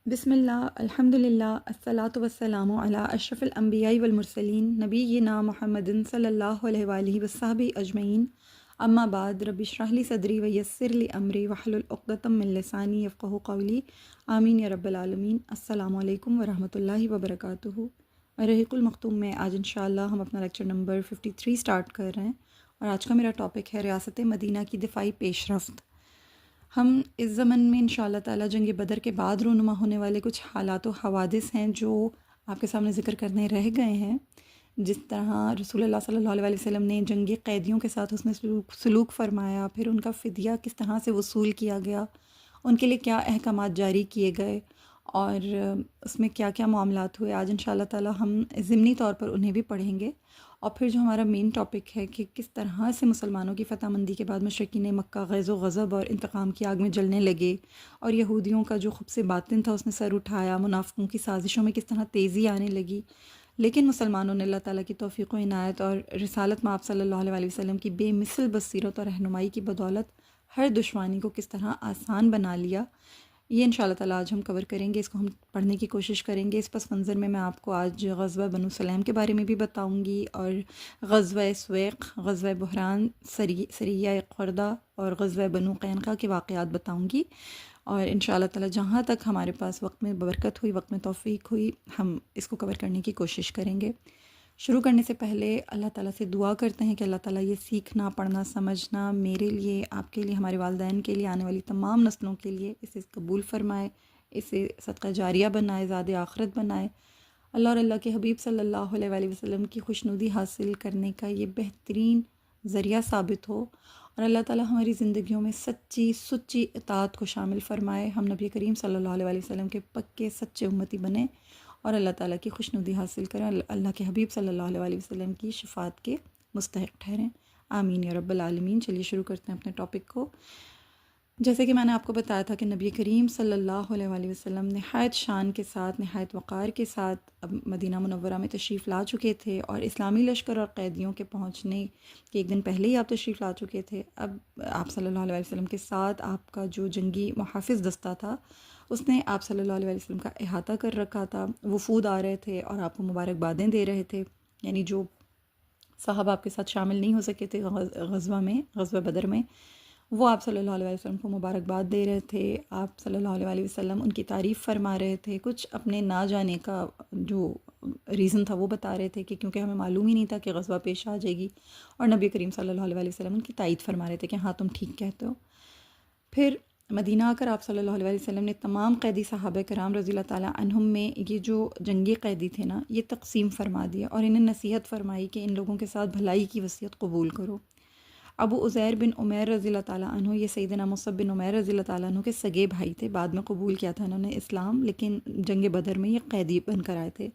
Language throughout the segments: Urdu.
بسم اللہ الحمد للہ الصلاۃ والسلام علی اشرف الانبیاء والمرسلین نبینا محمد صلی اللہ علیہ وآلہ وصحبہ اجمعین اما بعد رب اشرح لی صدری ویسر لی امری واحلل عقدۃ من لسانی یفقہوا قولی آمین یا رب العالمین۔ السلام علیکم ورحمۃ اللہ وبرکاتہ۔ رحیق المختوم میں آج انشاءاللہ ہم اپنا لیکچر نمبر 53 سٹارٹ کر رہے ہیں، اور آج کا میرا ٹاپک ہے ریاست مدینہ کی دفاعی پیش رفت۔ ہم اس زمن میں انشاءاللہ تعالیٰ جنگ بدر کے بعد رونما ہونے والے کچھ حالات و حوادث ہیں جو آپ کے سامنے ذکر کرنے رہ گئے ہیں۔ جس طرح رسول اللہ صلی اللہ علیہ وسلم نے جنگی قیدیوں کے ساتھ حسن سلوک فرمایا، پھر ان کا فدیہ کس طرح سے وصول کیا گیا، ان کے لیے کیا احکامات جاری کیے گئے، اور اس میں کیا کیا معاملات ہوئے، آج انشاءاللہ تعالیٰ ہم ضمنی طور پر انہیں بھی پڑھیں گے۔ اور پھر جو ہمارا مین ٹاپک ہے کہ کس طرح سے مسلمانوں کی فتح مندی کے بعد مشرکین مکہ غیظ و غضب اور انتقام کی آگ میں جلنے لگے، اور یہودیوں کا جو خبث باطن تھا اس نے سر اٹھایا، منافقوں کی سازشوں میں کس طرح تیزی آنے لگی، لیکن مسلمانوں نے اللہ تعالیٰ کی توفیق و عنایت اور رسالت مآب صلی اللہ علیہ وسلم کی بے مثل بصیرت اور رہنمائی کی بدولت ہر دشوانی کو کس طرح آسان بنا لیا، یہ انشاءاللہ تعالیٰ آج ہم کور کریں گے، اس کو ہم پڑھنے کی کوشش کریں گے۔ اس پس منظر میں آپ کو آج غزوہ بنو سلیم کے بارے میں بھی بتاؤں گی، اور غزوہ سویق، غزوہ بحران، سریہ قردہ اور غزوہ بنو قینقاع کے واقعات بتاؤں گی، اور انشاءاللہ تعالیٰ جہاں تک ہمارے پاس وقت میں برکت ہوئی، وقت میں توفیق ہوئی، ہم اس کو کور کرنے کی کوشش کریں گے۔ شروع کرنے سے پہلے اللہ تعالیٰ سے دعا کرتے ہیں کہ اللہ تعالیٰ یہ سیکھنا، پڑھنا، سمجھنا میرے لیے، آپ کے لیے، ہمارے والدین کے لیے، آنے والی تمام نسلوں کے لیے اسے قبول فرمائے، اسے صدقہ جاریہ بنائے، زاد آخرت بنائے۔ اللہ اور اللہ کے حبیب صلی اللہ علیہ وآلہ وسلم کی خوشنودی حاصل کرنے کا یہ بہترین ذریعہ ثابت ہو، اور اللہ تعالیٰ ہماری زندگیوں میں سچی سچی اطاعت کو شامل فرمائے، ہم نبی کریم صلی اللہ علیہ وآلہ وسلم کے پکے سچے امتی بنیں، اور اللہ تعالیٰ کی خوشنودی حاصل کریں، اللہ کے حبیب صلی اللہ علیہ وآلہ وسلم کی شفاعت کے مستحق ٹھہریں، آمین یا رب العالمین۔ چلیے شروع کرتے ہیں اپنے ٹاپک کو۔ جیسے کہ میں نے آپ کو بتایا تھا کہ نبی کریم صلی اللہ علیہ وآلہ وسلم نہایت شان کے ساتھ، نہایت وقار کے ساتھ اب مدینہ منورہ میں تشریف لا چکے تھے، اور اسلامی لشکر اور قیدیوں کے پہنچنے کے ایک دن پہلے ہی آپ تشریف لا چکے تھے۔ اب آپ صلی اللہ علیہ وسلم کے ساتھ آپ کا جو جنگی محافظ دستہ تھا اس نے آپ صلی اللہ علیہ وسلم کا احاطہ کر رکھا تھا، وفود آ رہے تھے اور آپ کو مبارکبادیں دے رہے تھے، یعنی جو صاحب آپ کے ساتھ شامل نہیں ہو سکے تھے غزوہ میں، غزوہ بدر میں، وہ آپ صلی اللہ علیہ وسلم کو مبارکباد دے رہے تھے، آپ صلی اللہ علیہ وسلم ان کی تعریف فرما رہے تھے، کچھ اپنے نہ جانے کا جو ریزن تھا وہ بتا رہے تھے کہ کیونکہ ہمیں معلوم ہی نہیں تھا کہ غزوہ پیش آ جائے گی، اور نبی کریم صلی اللہ علیہ وسلم ان کی تائید فرما رہے تھے کہ ہاں تم ٹھیک کہتے ہو۔ پھر مدینہ آ کر آپ صلی اللہ علیہ وسلم نے تمام قیدی صحابہ کرام رضی اللہ تعالیٰ عنہم میں یہ جو جنگی قیدی تھے نا، یہ تقسیم فرما دیا، اور انہیں نصیحت فرمائی کہ ان لوگوں کے ساتھ بھلائی کی وصیت قبول کرو۔ ابو عزیر بن عمیر رضی اللہ تعالیٰ عنہ، یہ سیدنا مصعب بن عمیر رضی اللہ تعالیٰ عنہ کے سگے بھائی تھے، بعد میں قبول کیا تھا انہوں نے اسلام، لیکن جنگ بدر میں یہ قیدی بن کر آئے تھے۔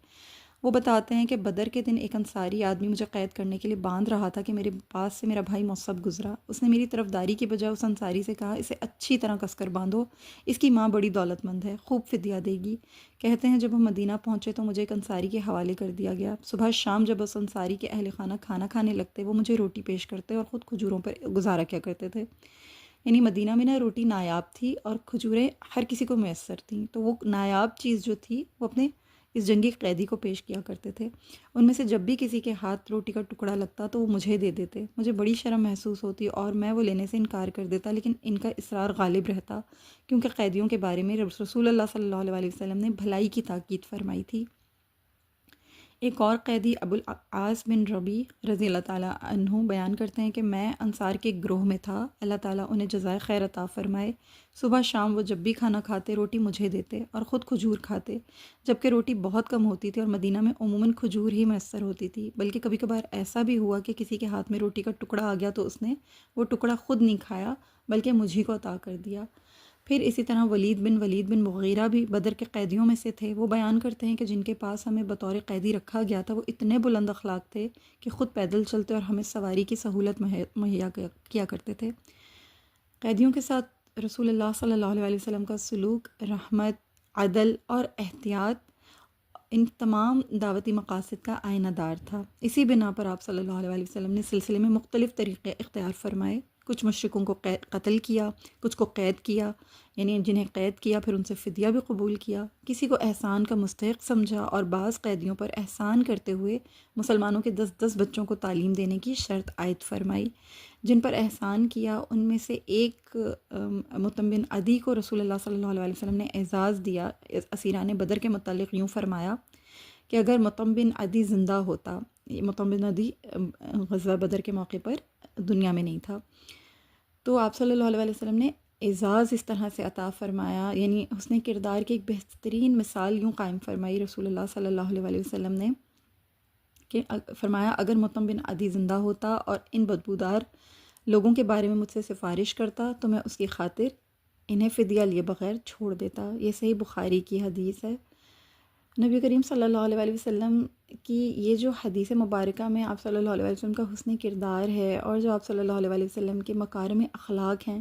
وہ بتاتے ہیں کہ بدر کے دن ایک انصاری آدمی مجھے قید کرنے کے لیے باندھ رہا تھا کہ میرے پاس سے میرا بھائی مصعب گزرا، اس نے میری طرفداری کی بجائے اس انصاری سے کہا اسے اچھی طرح کس کر باندھو، اس کی ماں بڑی دولت مند ہے، خوب فدیہ دے گی۔ کہتے ہیں جب ہم مدینہ پہنچے تو مجھے ایک انصاری کے حوالے کر دیا گیا، صبح شام جب اس انصاری کے اہل خانہ کھانا کھانے لگتے وہ مجھے روٹی پیش کرتے اور خود کھجوروں پر گزارا کیا کرتے تھے۔ یعنی مدینہ میں نا روٹی نایاب تھی اور کھجوریں ہر کسی کو میسر تھیں، تو وہ نایاب چیز جو تھی وہ اپنے اس جنگی قیدی کو پیش کیا کرتے تھے۔ ان میں سے جب بھی کسی کے ہاتھ روٹی کا ٹکڑا لگتا تو وہ مجھے دے دیتے، مجھے بڑی شرم محسوس ہوتی اور میں وہ لینے سے انکار کر دیتا، لیکن ان کا اصرار غالب رہتا، کیونکہ قیدیوں کے بارے میں رسول اللہ صلی اللہ علیہ وسلم نے بھلائی کی تاکید فرمائی تھی۔ ایک اور قیدی ابو العاص بن ربی رضی اللہ تعالیٰ عنہ بیان کرتے ہیں کہ میں انصار کے گروہ میں تھا، اللہ تعالیٰ انہیں جزائے خیر عطا فرمائے، صبح شام وہ جب بھی کھانا کھاتے روٹی مجھے دیتے اور خود کھجور کھاتے، جبکہ روٹی بہت کم ہوتی تھی اور مدینہ میں عموماً کھجور ہی میسر ہوتی تھی، بلکہ کبھی کبھار ایسا بھی ہوا کہ کسی کے ہاتھ میں روٹی کا ٹکڑا آ گیا تو اس نے وہ ٹکڑا خود نہیں کھایا بلکہ مجھے کو عطا کر دیا۔ پھر اسی طرح ولید بن مغیرہ بھی بدر کے قیدیوں میں سے تھے، وہ بیان کرتے ہیں کہ جن کے پاس ہمیں بطور قیدی رکھا گیا تھا وہ اتنے بلند اخلاق تھے کہ خود پیدل چلتے اور ہمیں سواری کی سہولت مہیا کیا کرتے تھے۔ قیدیوں کے ساتھ رسول اللہ صلی اللہ علیہ وسلم کا سلوک رحمت، عدل اور احتیاط ان تمام دعوتی مقاصد کا آئینہ دار تھا۔ اسی بنا پر آپ صلی اللہ علیہ وسلم نے سلسلے میں مختلف طریقے اختیار فرمائے، کچھ مشرکوں کو قتل کیا، کچھ کو قید کیا، یعنی جنہیں قید کیا پھر ان سے فدیہ بھی قبول کیا، کسی کو احسان کا مستحق سمجھا اور بعض قیدیوں پر احسان کرتے ہوئے مسلمانوں کے 10 بچوں کو تعلیم دینے کی شرط عائد فرمائی۔ جن پر احسان کیا ان میں سے ایک مطعم بن عدی کو رسول اللہ صلی اللہ علیہ وسلم نے اعزاز دیا۔ اسیران بدر کے متعلق یوں فرمایا کہ اگر مطعم بن عدی زندہ ہوتا، مطعم بن عدی غزوہ بدر کے موقع پر دنیا میں نہیں تھا، تو آپ صلی اللہ علیہ وسلم نے اعزاز اس طرح سے عطا فرمایا، یعنی حسن کردار کی ایک بہترین مثال یوں قائم فرمائی رسول اللہ صلی اللہ علیہ وسلم نے کہ فرمایا اگر مطعم بن عدی زندہ ہوتا اور ان بدبودار لوگوں کے بارے میں مجھ سے سفارش کرتا تو میں اس کی خاطر انہیں فدیہ لیے بغیر چھوڑ دیتا۔ یہ صحیح بخاری کی حدیث ہے۔ نبی کریم صلی اللہ علیہ وسلم کی یہ جو حدیث مبارکہ میں آپ صلی اللہ علیہ وسلم کا حسن کردار ہے اور جو آپ صلی اللہ علیہ وسلم کے مکارم اخلاق ہیں،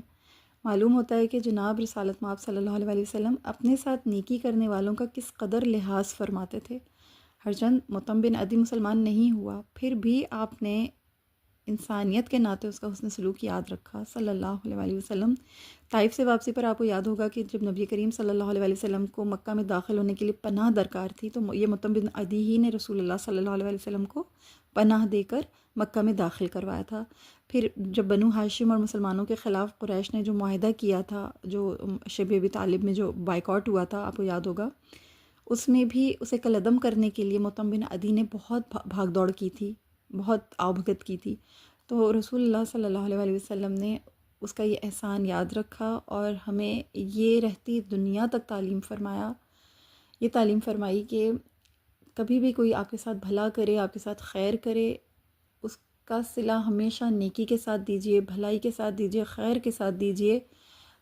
معلوم ہوتا ہے کہ جناب رسالت مآب صلی اللہ علیہ وسلم اپنے ساتھ نیکی کرنے والوں کا کس قدر لحاظ فرماتے تھے۔ ہرچند مطعم بن عدی مسلمان نہیں ہوا، پھر بھی آپ نے انسانیت کے ناطے اس کا حسن سلوک یاد رکھا صلی اللہ علیہ وسلم۔ طائف سے واپسی پر آپ کو یاد ہوگا کہ جب نبی کریم صلی اللہ علیہ وسلم کو مکہ میں داخل ہونے کے لیے پناہ درکار تھی تو یہ مطعم بن عدی ہی نے رسول اللہ صلی اللہ علیہ وسلم کو پناہ دے کر مکہ میں داخل کروایا تھا۔ پھر جب بنو ہاشم اور مسلمانوں کے خلاف قریش نے جو معاہدہ کیا تھا، جو شیب ابی طالب میں جو بائیکاٹ ہوا تھا، آپ کو یاد ہوگا، اس میں بھی اسے کالعدم کرنے کے لیے مطعم بن عدی نے بہت بھاگ دوڑ کی تھی، بہت آوبھگت کی تھی۔ تو رسول اللہ صلی اللہ علیہ وسلم نے اس کا یہ احسان یاد رکھا اور ہمیں یہ رہتی دنیا تک تعلیم فرمایا، یہ تعلیم فرمائی کہ کبھی بھی کوئی آپ کے ساتھ بھلا کرے، آپ کے ساتھ خیر کرے، اس کا صلہ ہمیشہ نیکی کے ساتھ دیجیے، بھلائی کے ساتھ دیجیے، خیر کے ساتھ دیجیے۔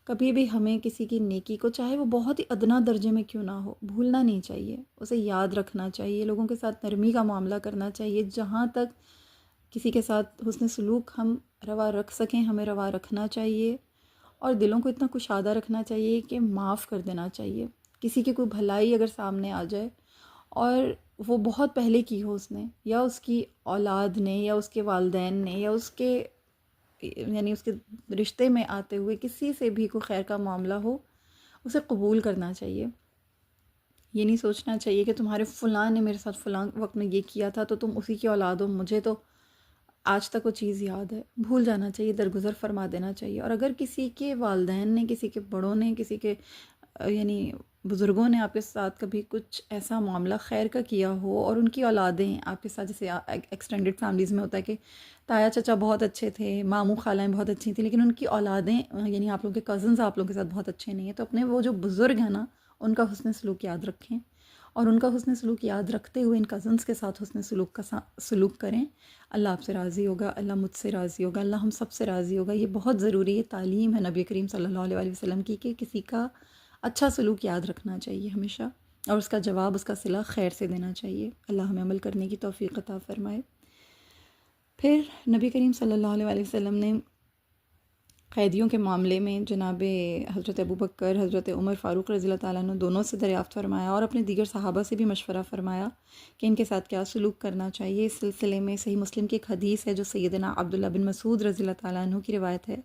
کبھی بھی ہمیں کسی کی نیکی کو، چاہے وہ بہت ہی ادنا درجے میں کیوں نہ ہو، بھولنا نہیں چاہیے، اسے یاد رکھنا چاہیے، لوگوں کے ساتھ نرمی کا معاملہ کرنا چاہیے۔ جہاں تک کسی کے ساتھ حسن سلوک ہم روا رکھ سکیں ہمیں روا رکھنا چاہیے، اور دلوں کو اتنا کشادہ رکھنا چاہیے کہ معاف کر دینا چاہیے۔ کسی کی کوئی بھلائی اگر سامنے آ جائے اور وہ بہت پہلے کی ہو اس نے، یا اس کی اولاد نے، یا اس کے والدین نے، یا اس کے یعنی اس کے رشتے میں آتے ہوئے کسی سے بھی کوئی خیر کا معاملہ ہو، اسے قبول کرنا چاہیے۔ یہ نہیں سوچنا چاہیے کہ تمہارے فلاں نے میرے ساتھ فلاں وقت میں یہ کیا تھا تو تم اسی کی اولاد ہو، مجھے تو آج تک وہ چیز یاد ہے۔ بھول جانا چاہیے، درگزر فرما دینا چاہیے۔ اور اگر کسی کے والدین نے، کسی کے بڑوں نے، کسی کے یعنی بزرگوں نے آپ کے ساتھ کبھی کچھ ایسا معاملہ خیر کا کیا ہو اور ان کی اولادیں آپ کے ساتھ، جیسے ایکسٹینڈڈ فیملیز میں ہوتا ہے کہ تایا چچا بہت اچھے تھے، ماموں خالائیں بہت اچھی تھیں، لیکن ان کی اولادیں یعنی آپ لوگوں کے کزنز آپ لوگوں کے ساتھ بہت اچھے نہیں ہیں، تو اپنے وہ جو بزرگ ہیں نا، ان کا حسن سلوک یاد رکھیں اور ان کا حسن سلوک یاد رکھتے ہوئے ان کزنز کے ساتھ حسن سلوک کریں۔ اللہ آپ سے راضی ہوگا، اللہ مجھ سے راضی ہوگا، اللہ ہم سب سے راضی ہوگا۔ یہ بہت ضروری ہے، تعلیم ہے نبی کریم صلی اللہ علیہ وسلم کی کہ کسی کا اچھا سلوک یاد رکھنا چاہیے ہمیشہ، اور اس کا جواب، اس کا صلہ خیر سے دینا چاہیے۔ اللہ ہمیں عمل کرنے کی توفیق عطا فرمائے۔ پھر نبی کریم صلی اللہ علیہ وسلم نے قیدیوں کے معاملے میں جناب حضرت ابوبکر، حضرت عمر فاروق رضی اللہ تعالیٰ عنہ دونوں سے دریافت فرمایا اور اپنے دیگر صحابہ سے بھی مشورہ فرمایا کہ ان کے ساتھ کیا سلوک کرنا چاہیے۔ اس سلسلے میں صحیح مسلم کی ایک حدیث ہے جو سیدنا عبداللہ بن مسعود رضی اللہ تعالیٰ عنہ کی روایت ہے۔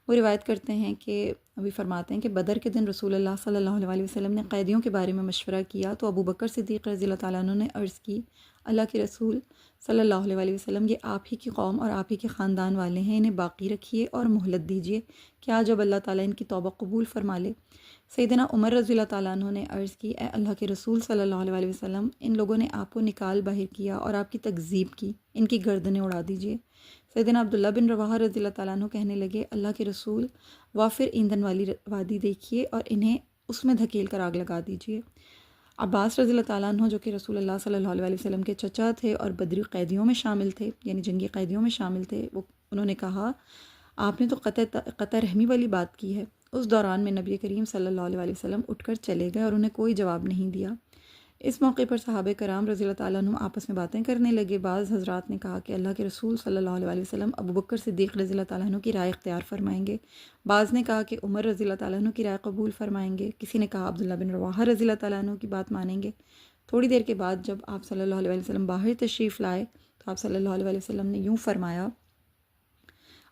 وہ روایت کرتے ہیں کہ ابھی فرماتے ہیں کہ بدر کے دن رسول اللہ صلی اللہ علیہ وسلم نے قیدیوں کے بارے میں مشورہ کیا تو ابوبکر صدیق رضی اللہ تعالیٰ عنہ نے عرض کی، اللہ کے رسول صلی اللہ علیہ وسلم، یہ آپ ہی کی قوم اور آپ ہی کے خاندان والے ہیں، انہیں باقی رکھیے اور مہلت دیجیے، کیا جب اللہ تعالیٰ ان کی توبہ قبول فرما لے؟ سیدنا عمر رضی اللہ تعالیٰ عنہ نے عرض کی، اے اللہ کے رسول صلی اللہ علیہ وسلم، ان لوگوں نے آپ کو نکال باہر کیا اور آپ کی تکذیب کی، ان کی گردنیں اڑا دیجیے۔ سیدنا عبداللہ بن رواحہ رضی اللہ تعالیٰ عنہ کہنے لگے، اللہ کے رسول، وافر ایندھن والی وادی دیکھیے اور انہیں اس میں دھکیل کر آگ لگا دیجیے۔ عباس رضی اللہ تعالیٰ عنہ جو کہ رسول اللہ صلی اللہ علیہ وسلم کے چچا تھے اور بدری قیدیوں میں شامل تھے، یعنی جنگی قیدیوں میں شامل تھے، انہوں نے کہا، آپ نے تو قطع رحمی والی بات کی ہے۔ اس دوران میں نبی کریم صلی اللہ علیہ وسلم اٹھ کر چلے گئے اور انہیں کوئی جواب نہیں دیا۔ اس موقع پر صحابہ کرام رضی اللہ تعالیٰ عنہ آپس میں باتیں کرنے لگے۔ بعض حضرات نے کہا کہ اللہ کے رسول صلی اللہ علیہ وسلم ابوبکر صدیق رضی اللہ تعالیٰ عنہ کی رائے اختیار فرمائیں گے، بعض نے کہا کہ عمر رضی اللہ تعالیٰ عنہ کی رائے قبول فرمائیں گے، کسی نے کہا عبداللہ بن رواحہ رضی اللہ تعالیٰ عنہ کی بات مانیں گے۔ تھوڑی دیر کے بعد جب آپ صلی اللہ علیہ وسلم باہر تشریف لائے تو آپ صلی اللہ علیہ وسلم نے یوں فرمایا،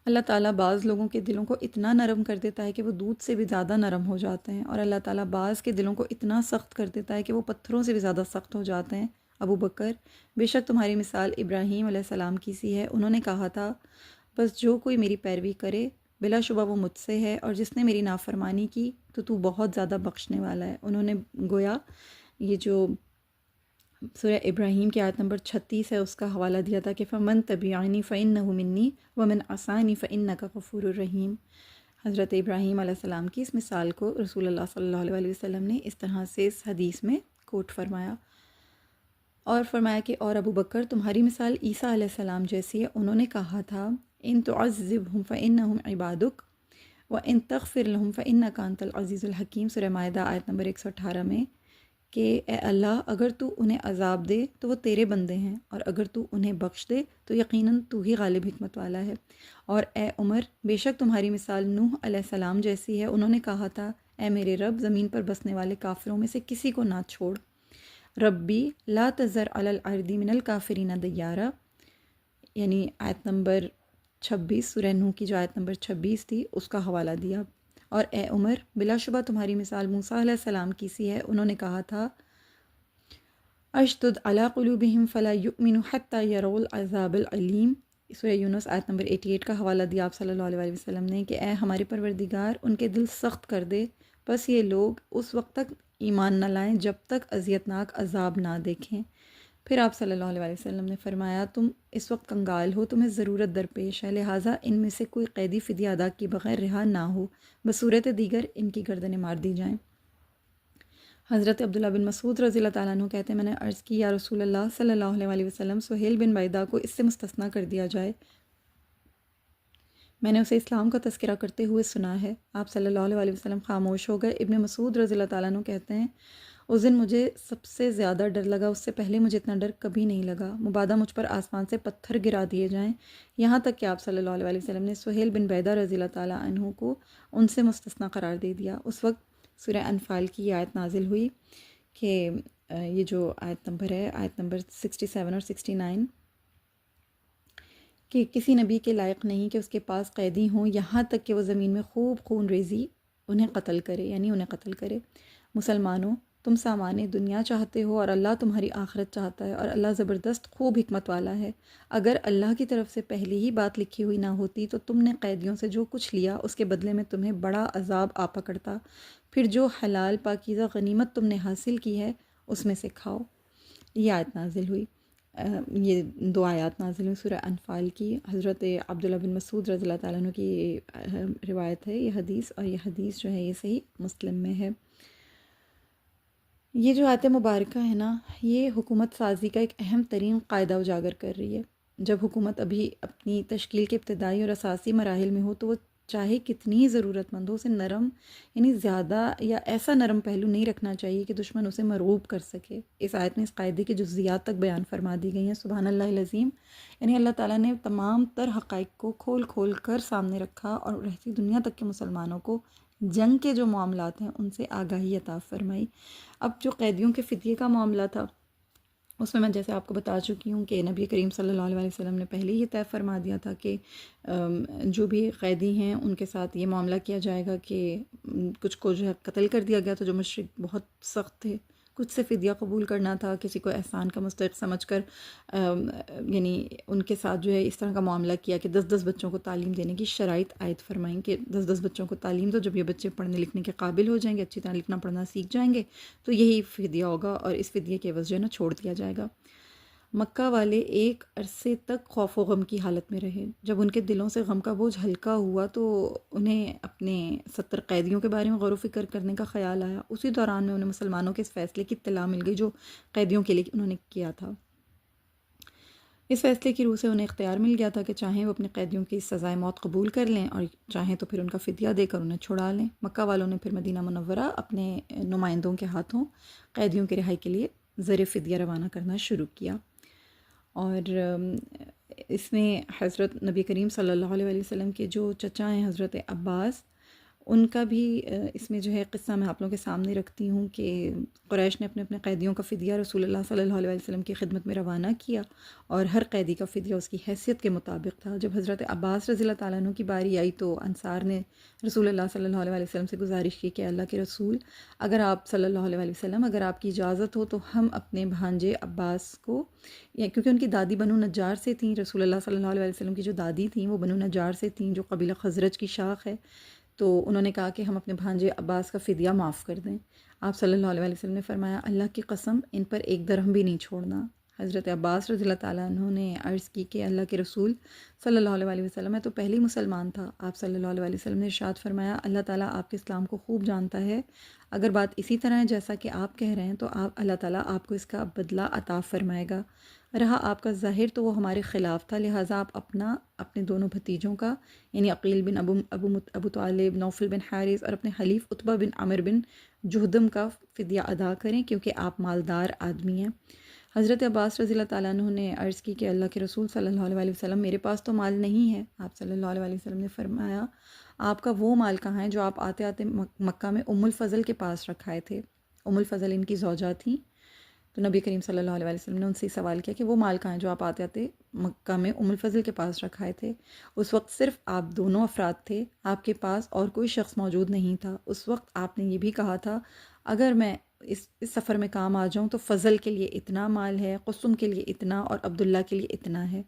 اللہ تعالیٰ بعض لوگوں کے دلوں کو اتنا نرم کر دیتا ہے کہ وہ دودھ سے بھی زیادہ نرم ہو جاتے ہیں، اور اللہ تعالیٰ بعض کے دلوں کو اتنا سخت کر دیتا ہے کہ وہ پتھروں سے بھی زیادہ سخت ہو جاتے ہیں۔ ابو بکر، بے شک تمہاری مثال ابراہیم علیہ السلام کی سی ہے، انہوں نے کہا تھا بس جو کوئی میری پیروی کرے بلا شبہ وہ مجھ سے ہے، اور جس نے میری نافرمانی کی تو بہت زیادہ بخشنے والا ہے۔ انہوں نے گویا یہ جو سورہ ابراہیم کی آیت نمبر 36 ہے اس کا حوالہ دیا تھا کہ فمن تبعانی فإنہ منی ومن عصانی فإنک غفور الرحیم۔ حضرت ابراہیم علیہ السلام کی اس مثال کو رسول اللہ صلی اللہ علیہ وسلم نے اس طرح سے اس حدیث میں کوٹ فرمایا، اور فرمایا کہ اور ابو بکر تمہاری مثال عیسیٰ علیہ السلام جیسی ہے، انہوں نے کہا تھا ان تعذبہم فإنہم عبادک وإن تغفر لہم فإنک انت العزیز الحکیم۔ سورہ مائدہ آیت نمبر 118 میں کہ اے اللہ اگر تو انہیں عذاب دے تو وہ تیرے بندے ہیں، اور اگر تو انہیں بخش دے تو یقیناً تو ہی غالب حکمت والا ہے۔ اور اے عمر، بے شک تمہاری مثال نوح علیہ السلام جیسی ہے، انہوں نے کہا تھا اے میرے رب زمین پر بسنے والے کافروں میں سے کسی کو نہ چھوڑ، ربی لا تذر علی الارض من الکافرین دیارا، یعنی آیت نمبر 26 سورہ نوح کی جو آیت نمبر 26 تھی اس کا حوالہ دیا۔ اور اے عمر، بلا شبہ تمہاری مثال موسیٰ علیہ السلام کی سی ہے، انہوں نے کہا تھا اشدد علی قلوبہم فلا یؤمنوا حتی یروا العذاب العلیم۔ سورہ یونس آیت نمبر 88 کا حوالہ دیا آپ صلی اللہ علیہ وسلم نے کہ اے ہمارے پروردگار ان کے دل سخت کر دے، بس یہ لوگ اس وقت تک ایمان نہ لائیں جب تک اذیتناک عذاب نہ دیکھیں۔ پھر آپ صلی اللہ علیہ وسلم نے فرمایا تم اس وقت کنگال ہو، تمہیں ضرورت درپیش ہے، لہٰذا ان میں سے کوئی قیدی فدیہ ادا کیے بغیر رہا نہ ہو، بصورت دیگر ان کی گردنیں مار دی جائیں۔ حضرت عبداللہ بن مسعود رضی اللہ تعالیٰ عنہ کہتے ہیں میں نے عرض کی یا رسول اللہ صلی اللہ علیہ وسلم سہیل بن بیدہ کو اس سے مستثنیٰ کر دیا جائے، میں نے اسے اسلام کا تذکرہ کرتے ہوئے سنا ہے۔ آپ صلی اللہ علیہ وسلم خاموش ہو گئے۔ ابن مسعود رضی اللہ تعالیٰ عنہ کہتے ہیں اس دن مجھے سب سے زیادہ ڈر لگا، اس سے پہلے مجھے اتنا ڈر کبھی نہیں لگا، مبادہ مجھ پر آسمان سے پتھر گرا دیے جائیں، یہاں تک کہ آپ صلی اللہ علیہ وسلم نے سہیل بن بیدہ رضی اللہ تعالیٰ عنہ کو ان سے مستثنیٰ قرار دے دیا۔ اس وقت سورہ انفال کی یہ آیت نازل ہوئی کہ یہ جو آیت نمبر ہے آیت نمبر 67 اور 69 کہ کسی نبی کے لائق نہیں کہ اس کے پاس قیدی ہوں یہاں تک کہ وہ زمین میں خوب خون ریزی انہیں قتل کرے، یعنی انہیں قتل کرے۔ مسلمانوں، تم سامان دنیا چاہتے ہو اور اللہ تمہاری آخرت چاہتا ہے، اور اللہ زبردست خوب حکمت والا ہے۔ اگر اللہ کی طرف سے پہلے ہی بات لکھی ہوئی نہ ہوتی تو تم نے قیدیوں سے جو کچھ لیا اس کے بدلے میں تمہیں بڑا عذاب آ پکڑتا، پھر جو حلال پاکیزہ غنیمت تم نے حاصل کی ہے اس میں سے کھاؤ۔ یہ آیت نازل ہوئی، یہ دو آیات نازل ہوئی سورہ انفال کی۔ حضرت عبداللہ بن مسعود رضی اللہ تعالیٰ عنہ کی روایت ہے یہ حدیث، اور یہ حدیث جو ہے یہ صحیح مسلم میں ہے۔ یہ جو آیت مبارکہ ہے نا، یہ حکومت سازی کا ایک اہم ترین قاعدہ اجاگر کر رہی ہے۔ جب حکومت ابھی اپنی تشکیل کے ابتدائی اور اساسی مراحل میں ہو تو وہ چاہے کتنی ضرورت مند ہو اسے نرم، یعنی زیادہ یا ایسا نرم پہلو نہیں رکھنا چاہیے کہ دشمن اسے مرعوب کر سکے۔ اس آیت میں اس قاعدے کی جزیات تک بیان فرما دی گئی ہیں، سبحان اللہ العظیم۔ یعنی اللہ تعالیٰ نے تمام تر حقائق کو کھول کھول کر سامنے رکھا اور رہتی دنیا تک کے مسلمانوں کو جنگ کے جو معاملات ہیں ان سے آگاہی عطا فرمائی۔ اب جو قیدیوں کے فدیے کا معاملہ تھا اس میں جیسے آپ کو بتا چکی ہوں کہ نبی کریم صلی اللہ علیہ وسلم نے پہلے یہ طے فرما دیا تھا کہ جو بھی قیدی ہیں ان کے ساتھ یہ معاملہ کیا جائے گا کہ کچھ کو جو ہے قتل کر دیا گیا تو جو مشرک بہت سخت تھے، کچھ سے فدیہ قبول کرنا تھا، کسی کو احسان کا مستحق سمجھ کر یعنی ان کے ساتھ جو ہے اس طرح کا معاملہ کیا کہ 10 بچوں کو تعلیم دینے کی شرائط عائد فرمائیں کہ 10 بچوں کو تعلیم دو، جب یہ بچے پڑھنے لکھنے کے قابل ہو جائیں گے، اچھی طرح لکھنا پڑھنا سیکھ جائیں گے تو یہی فدیہ ہوگا، اور اس فدیے کے عوض جو ہے نا چھوڑ دیا جائے گا۔ مکہ والے ایک عرصے تک خوف و غم کی حالت میں رہے۔ جب ان کے دلوں سے غم کا بوجھ ہلکا ہوا تو انہیں اپنے 70 قیدیوں کے بارے میں غور و فکر کرنے کا خیال آیا۔ اسی دوران میں انہیں مسلمانوں کے اس فیصلے کی اطلاع مل گئی جو قیدیوں کے لیے انہوں نے کیا تھا۔ اس فیصلے کی روح سے انہیں اختیار مل گیا تھا کہ چاہیں وہ اپنے قیدیوں کی سزائے موت قبول کر لیں اور چاہیں تو پھر ان کا فدیہ دے کر انہیں چھڑا لیں۔ مکہ والوں نے پھر مدینہ منورہ اپنے نمائندوں کے ہاتھوں قیدیوں کی رہائی کے لیے زر فدیہ روانہ کرنا شروع کیا، اور اس میں حضرت نبی کریم صلی اللہ علیہ وسلم کے جو چچا ہیں حضرت عباس، ان کا بھی اس میں جو ہے قصہ میں آپ لوگوں کے سامنے رکھتی ہوں کہ قریش نے اپنے اپنے قیدیوں کا فدیہ رسول اللہ صلی اللہ علیہ وسلم کی خدمت میں روانہ کیا، اور ہر قیدی کا فدیہ اس کی حیثیت کے مطابق تھا۔ جب حضرت عباس رضی اللہ تعالیٰ عنہ کی باری آئی تو انصار نے رسول اللہ صلی اللہ علیہ وسلم سے گزارش کی کہ اللہ کے رسول، اگر آپ صلی اللہ علیہ وسلم اگر آپ کی اجازت ہو تو ہم اپنے بھانجے عباس کو، کیونکہ ان کی دادی بنو نجار سے تھیں، رسول اللہ صلی اللہ علیہ وسلم کی جو دادی تھیں وہ بنو نجار سے تھیں جو قبیلہ خزرج کی شاخ ہے، تو انہوں نے کہا کہ ہم اپنے بھانجے عباس کا فدیہ معاف کر دیں۔ آپ صلی اللہ علیہ وسلم نے فرمایا اللہ کی قسم ان پر ایک درہم بھی نہیں چھوڑنا۔ حضرت عباس رضی اللہ تعالیٰ عنہ نے عرض کی کہ اللہ کے رسول صلی اللہ علیہ وسلم، میں تو پہلی مسلمان تھا۔ آپ صلی اللہ علیہ وسلم نے ارشاد فرمایا اللہ تعالیٰ آپ کے اسلام کو خوب جانتا ہے، اگر بات اسی طرح ہے جیسا کہ آپ کہہ رہے ہیں تو اللہ تعالیٰ آپ کو اس کا بدلہ عطا فرمائے گا۔ رہا آپ کا ظاہر تو وہ ہمارے خلاف تھا، لہٰذا آپ اپنے دونوں بھتیجوں کا، یعنی عقیل بن ابو طالب، نوفل بن حارث اور اپنے حلیف عتبہ بن عمر بن جہدم کا فدیہ ادا کریں کیونکہ آپ مالدار آدمی ہیں۔ حضرت عباس رضی اللہ تعالیٰ عنہ نے عرض کی کہ اللہ کے رسول صلی اللہ علیہ وسلم میرے پاس تو مال نہیں ہے۔ آپ صلی اللہ علیہ وسلم نے فرمایا آپ کا وہ مال کہاں ہے جو آپ آتے آتے مکہ میں ام الفضل کے پاس رکھائے تھے؟ ام الفضل ان کی زوجہ تھیں، تو نبی کریم صلی اللہ علیہ وسلم نے ان سے سوال کیا کہ وہ مال کہاں ہے جو آپ آتے آتے مکہ میں ام الفضل کے پاس رکھائے تھے؟ اس وقت صرف آپ دونوں افراد تھے، آپ کے پاس اور کوئی شخص موجود نہیں تھا۔ اس وقت آپ نے یہ بھی کہا تھا اگر میں اس سفر میں کام آ جاؤں تو فضل کے لیے اتنا مال ہے، قسم کے لیے اتنا، اور عبداللہ کے لیے اتنا ہے۔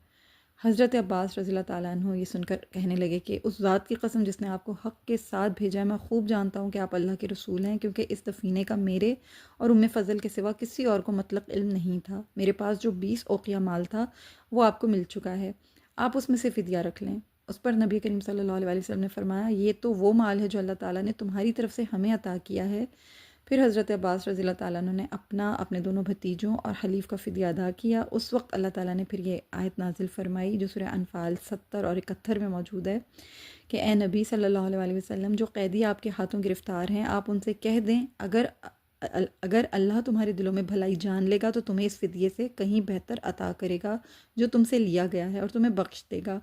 حضرت عباس رضی اللہ تعالیٰ عنہ یہ سن کر کہنے لگے کہ اس ذات کی قسم جس نے آپ کو حق کے ساتھ بھیجا ہے، میں خوب جانتا ہوں کہ آپ اللہ کے رسول ہیں، کیونکہ اس سفینے کا میرے اور ام فضل کے سوا کسی اور کو مطلق علم نہیں تھا۔ میرے پاس جو 20 اوقیہ مال تھا وہ آپ کو مل چکا ہے، آپ اس میں سے فدیہ رکھ لیں۔ اس پر نبی کریم صلی اللہ علیہ وسلم نے فرمایا یہ تو وہ مال ہے جو اللہ تعالیٰ نے تمہاری طرف سے ہمیں عطا کیا ہے۔ پھر حضرت عباس رضی اللہ تعالیٰ عنہ نے اپنے دونوں بھتیجوں اور حلیف کا فدیہ ادا کیا۔ اس وقت اللہ تعالیٰ نے پھر یہ آیت نازل فرمائی جو سورہ انفال 70 اور 71 میں موجود ہے کہ اے نبی صلی اللہ علیہ وسلم، جو قیدی آپ کے ہاتھوں گرفتار ہیں آپ ان سے کہہ دیں اگر اللہ تمہارے دلوں میں بھلائی جان لے گا تو تمہیں اس فدیے سے کہیں بہتر عطا کرے گا جو تم سے لیا گیا ہے، اور تمہیں بخش دے گا،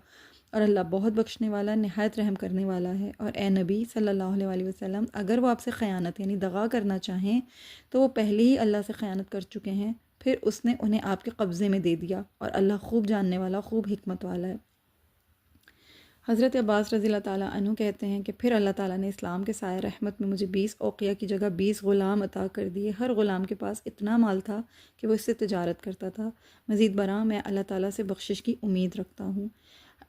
اور اللہ بہت بخشنے والا نہایت رحم کرنے والا ہے۔ اور اے نبی صلی اللہ علیہ وسلم، اگر وہ آپ سے خیانت یعنی دغا کرنا چاہیں تو وہ پہلے ہی اللہ سے خیانت کر چکے ہیں، پھر اس نے انہیں آپ کے قبضے میں دے دیا، اور اللہ خوب جاننے والا، خوب حکمت والا ہے۔ حضرت عباس رضی اللہ تعالیٰ عنہ کہتے ہیں کہ پھر اللہ تعالیٰ نے اسلام کے سائے رحمت میں مجھے 20 اوقیہ کی جگہ 20 غلام عطا کر دیے۔ ہر غلام کے پاس اتنا مال تھا کہ وہ اس سے تجارت کرتا تھا۔ مزید برآں میں اللہ تعالیٰ سے بخشش کی امید رکھتا ہوں۔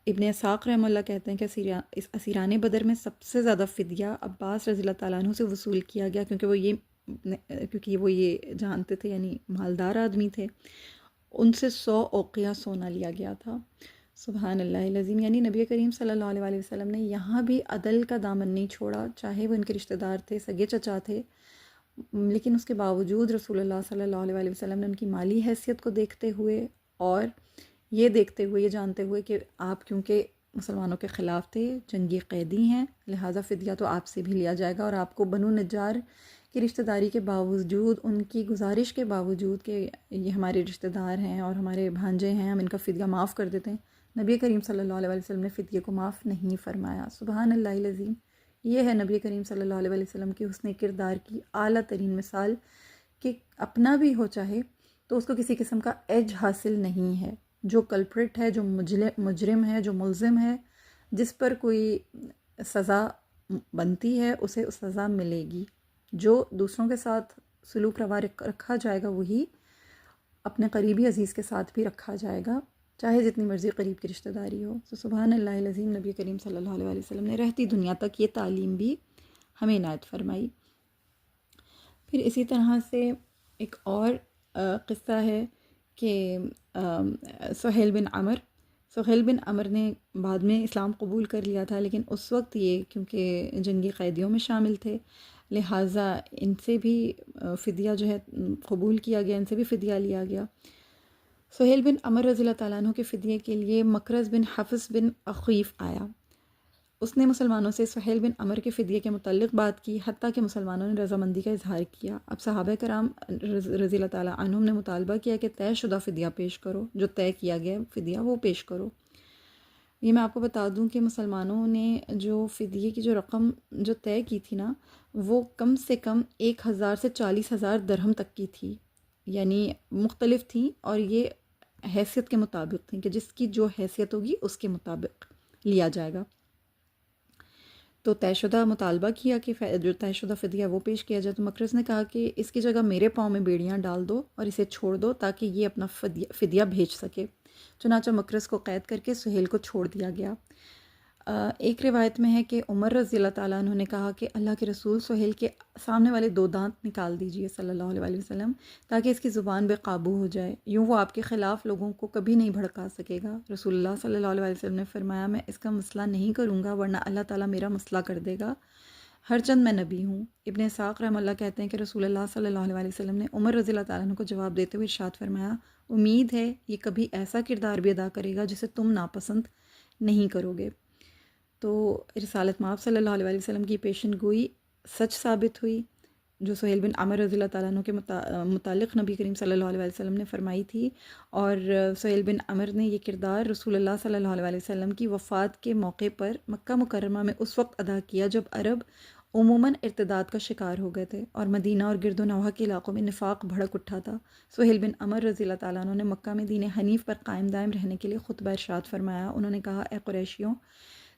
ابن اسحاق رحمہ اللہ کہتے ہیں کہ اس اسیران بدر میں سب سے زیادہ فدیہ عباس رضی اللہ تعالیٰ عنہ سے وصول کیا گیا، کیونکہ وہ یہ جانتے تھے، یعنی مالدار آدمی تھے، ان سے 100 اوقیہ سونا لیا گیا تھا۔ سبحان اللہ العظیم، یعنی نبی کریم صلی اللہ علیہ وسلم نے یہاں بھی عدل کا دامن نہیں چھوڑا، چاہے وہ ان کے رشتہ دار تھے، سگے چچا تھے، لیکن اس کے باوجود رسول اللہ صلی اللہ علیہ وسلم نے ان کی مالی حیثیت کو دیکھتے ہوئے اور یہ دیکھتے ہوئے، یہ جانتے ہوئے کہ آپ کیونکہ مسلمانوں کے خلاف تھے، جنگی قیدی ہیں، لہٰذا فدیہ تو آپ سے بھی لیا جائے گا، اور آپ کو بنو نجار کی رشتہ داری کے باوجود، ان کی گزارش کے باوجود کہ یہ ہمارے رشتہ دار ہیں اور ہمارے بھانجے ہیں، ہم ان کا فدیہ معاف کر دیتے ہیں، نبی کریم صلی اللہ علیہ وسلم نے فدیے کو معاف نہیں فرمایا۔ سبحان اللہ العظیم، یہ ہے نبی کریم صلی اللہ علیہ وسلم کی حسن کردار کی اعلیٰ ترین مثال کہ اپنا بھی ہو چاہے تو اس کو کسی قسم کا ایج حاصل نہیں ہے۔ جو کلپریٹ ہے، جو مجرم ہے، جو ملزم ہے، جس پر کوئی سزا بنتی ہے اسے اس سزا ملے گی۔ جو دوسروں کے ساتھ سلوک روا رکھا جائے گا وہی اپنے قریبی عزیز کے ساتھ بھی رکھا جائے گا، چاہے جتنی مرضی قریب کی رشتہ داری ہو۔ سبحان اللہ العظیم، نبی کریم صلی اللہ علیہ وسلم نے رہتی دنیا تک یہ تعلیم بھی ہمیں عنایت فرمائی۔ پھر اسی طرح سے ایک اور قصہ ہے کہ سہیل بن عمر نے بعد میں اسلام قبول کر لیا تھا، لیکن اس وقت یہ کیونکہ جنگی قیدیوں میں شامل تھے، لہٰذا ان سے بھی فدیہ جو ہے قبول کیا گیا، ان سے بھی فدیہ لیا گیا۔ سہیل بن عمر رضی اللہ تعالیٰ عنہ کے فدیے کے لیے مکرز بن حفص بن عقیف آیا۔ اس نے مسلمانوں سے سہیل بن عمر کے فدیے کے متعلق بات کی، حتیٰ کہ مسلمانوں نے رضامندی کا اظہار کیا۔ اب صحابہ کرام رضی اللہ تعالیٰ عنہم نے مطالبہ کیا کہ طے شدہ فدیہ پیش کرو، جو طے کیا گیا فدیہ وہ پیش کرو۔ یہ میں آپ کو بتا دوں کہ مسلمانوں نے جو فدیے کی جو رقم جو طے کی تھی نا، وہ کم سے کم 1000 سے 40,000 درہم تک کی تھی، یعنی مختلف تھیں، اور یہ حیثیت کے مطابق تھیں کہ جس کی جو حیثیت ہوگی اس کے مطابق لیا جائے گا۔ تو طے شدہ مطالبہ کیا کہ جو طے شدہ فدیہ وہ پیش کیا جائے، تو مکرس نے کہا کہ اس کی جگہ میرے پاؤں میں بیڑیاں ڈال دو اور اسے چھوڑ دو تاکہ یہ اپنا فدیہ بھیج سکے۔ چنانچہ مکرس کو قید کر کے سہیل کو چھوڑ دیا گیا۔ ایک روایت میں ہے کہ عمر رضی اللہ تعالیٰ عنہ نے کہا کہ اللہ کے رسول سہیل کے سامنے والے 2 دانت نکال دیجئے صلی اللہ علیہ وسلم، تاکہ اس کی زبان بے قابو ہو جائے، یوں وہ آپ کے خلاف لوگوں کو کبھی نہیں بھڑکا سکے گا۔ رسول اللہ صلی اللہ علیہ وسلم نے فرمایا، میں اس کا مسئلہ نہیں کروں گا ورنہ اللہ تعالیٰ میرا مسئلہ کر دے گا، ہر چند میں نبی ہوں۔ ابن اسحاق رحمہ اللہ کہتے ہیں کہ رسول اللہ صلی اللہ علیہ وسلم نے عمر رضی اللہ تعالیٰ عنہ کو جواب دیتے ہوئے ارشاد فرمایا، امید ہے یہ کبھی ایسا کردار بھی ادا کرے گا جسے تم ناپسند نہیں کرو گے۔ تو رسالت مآب صلی اللہ علیہ وسلم کی پیشن گوئی سچ ثابت ہوئی، جو سہیل بن عمر رضی اللہ تعالیٰ عنہ کے متعلق نبی کریم صلی اللہ علیہ وسلم نے فرمائی تھی، اور سہیل بن عمر نے یہ کردار رسول اللہ صلی اللہ علیہ وسلم کی وفات کے موقع پر مکہ مکرمہ میں اس وقت ادا کیا جب عرب عموماً ارتداد کا شکار ہو گئے تھے اور مدینہ اور گرد و نواح کے علاقوں میں نفاق بھڑک اٹھا تھا۔ سہیل بن عمر رضی اللہ تعالیٰ عنہ نے مکہ میں دین حنیف پر قائم دائم رہنے کے لیے خطبہ ارشاد فرمایا۔ انہوں نے کہا، اے قریشیوں،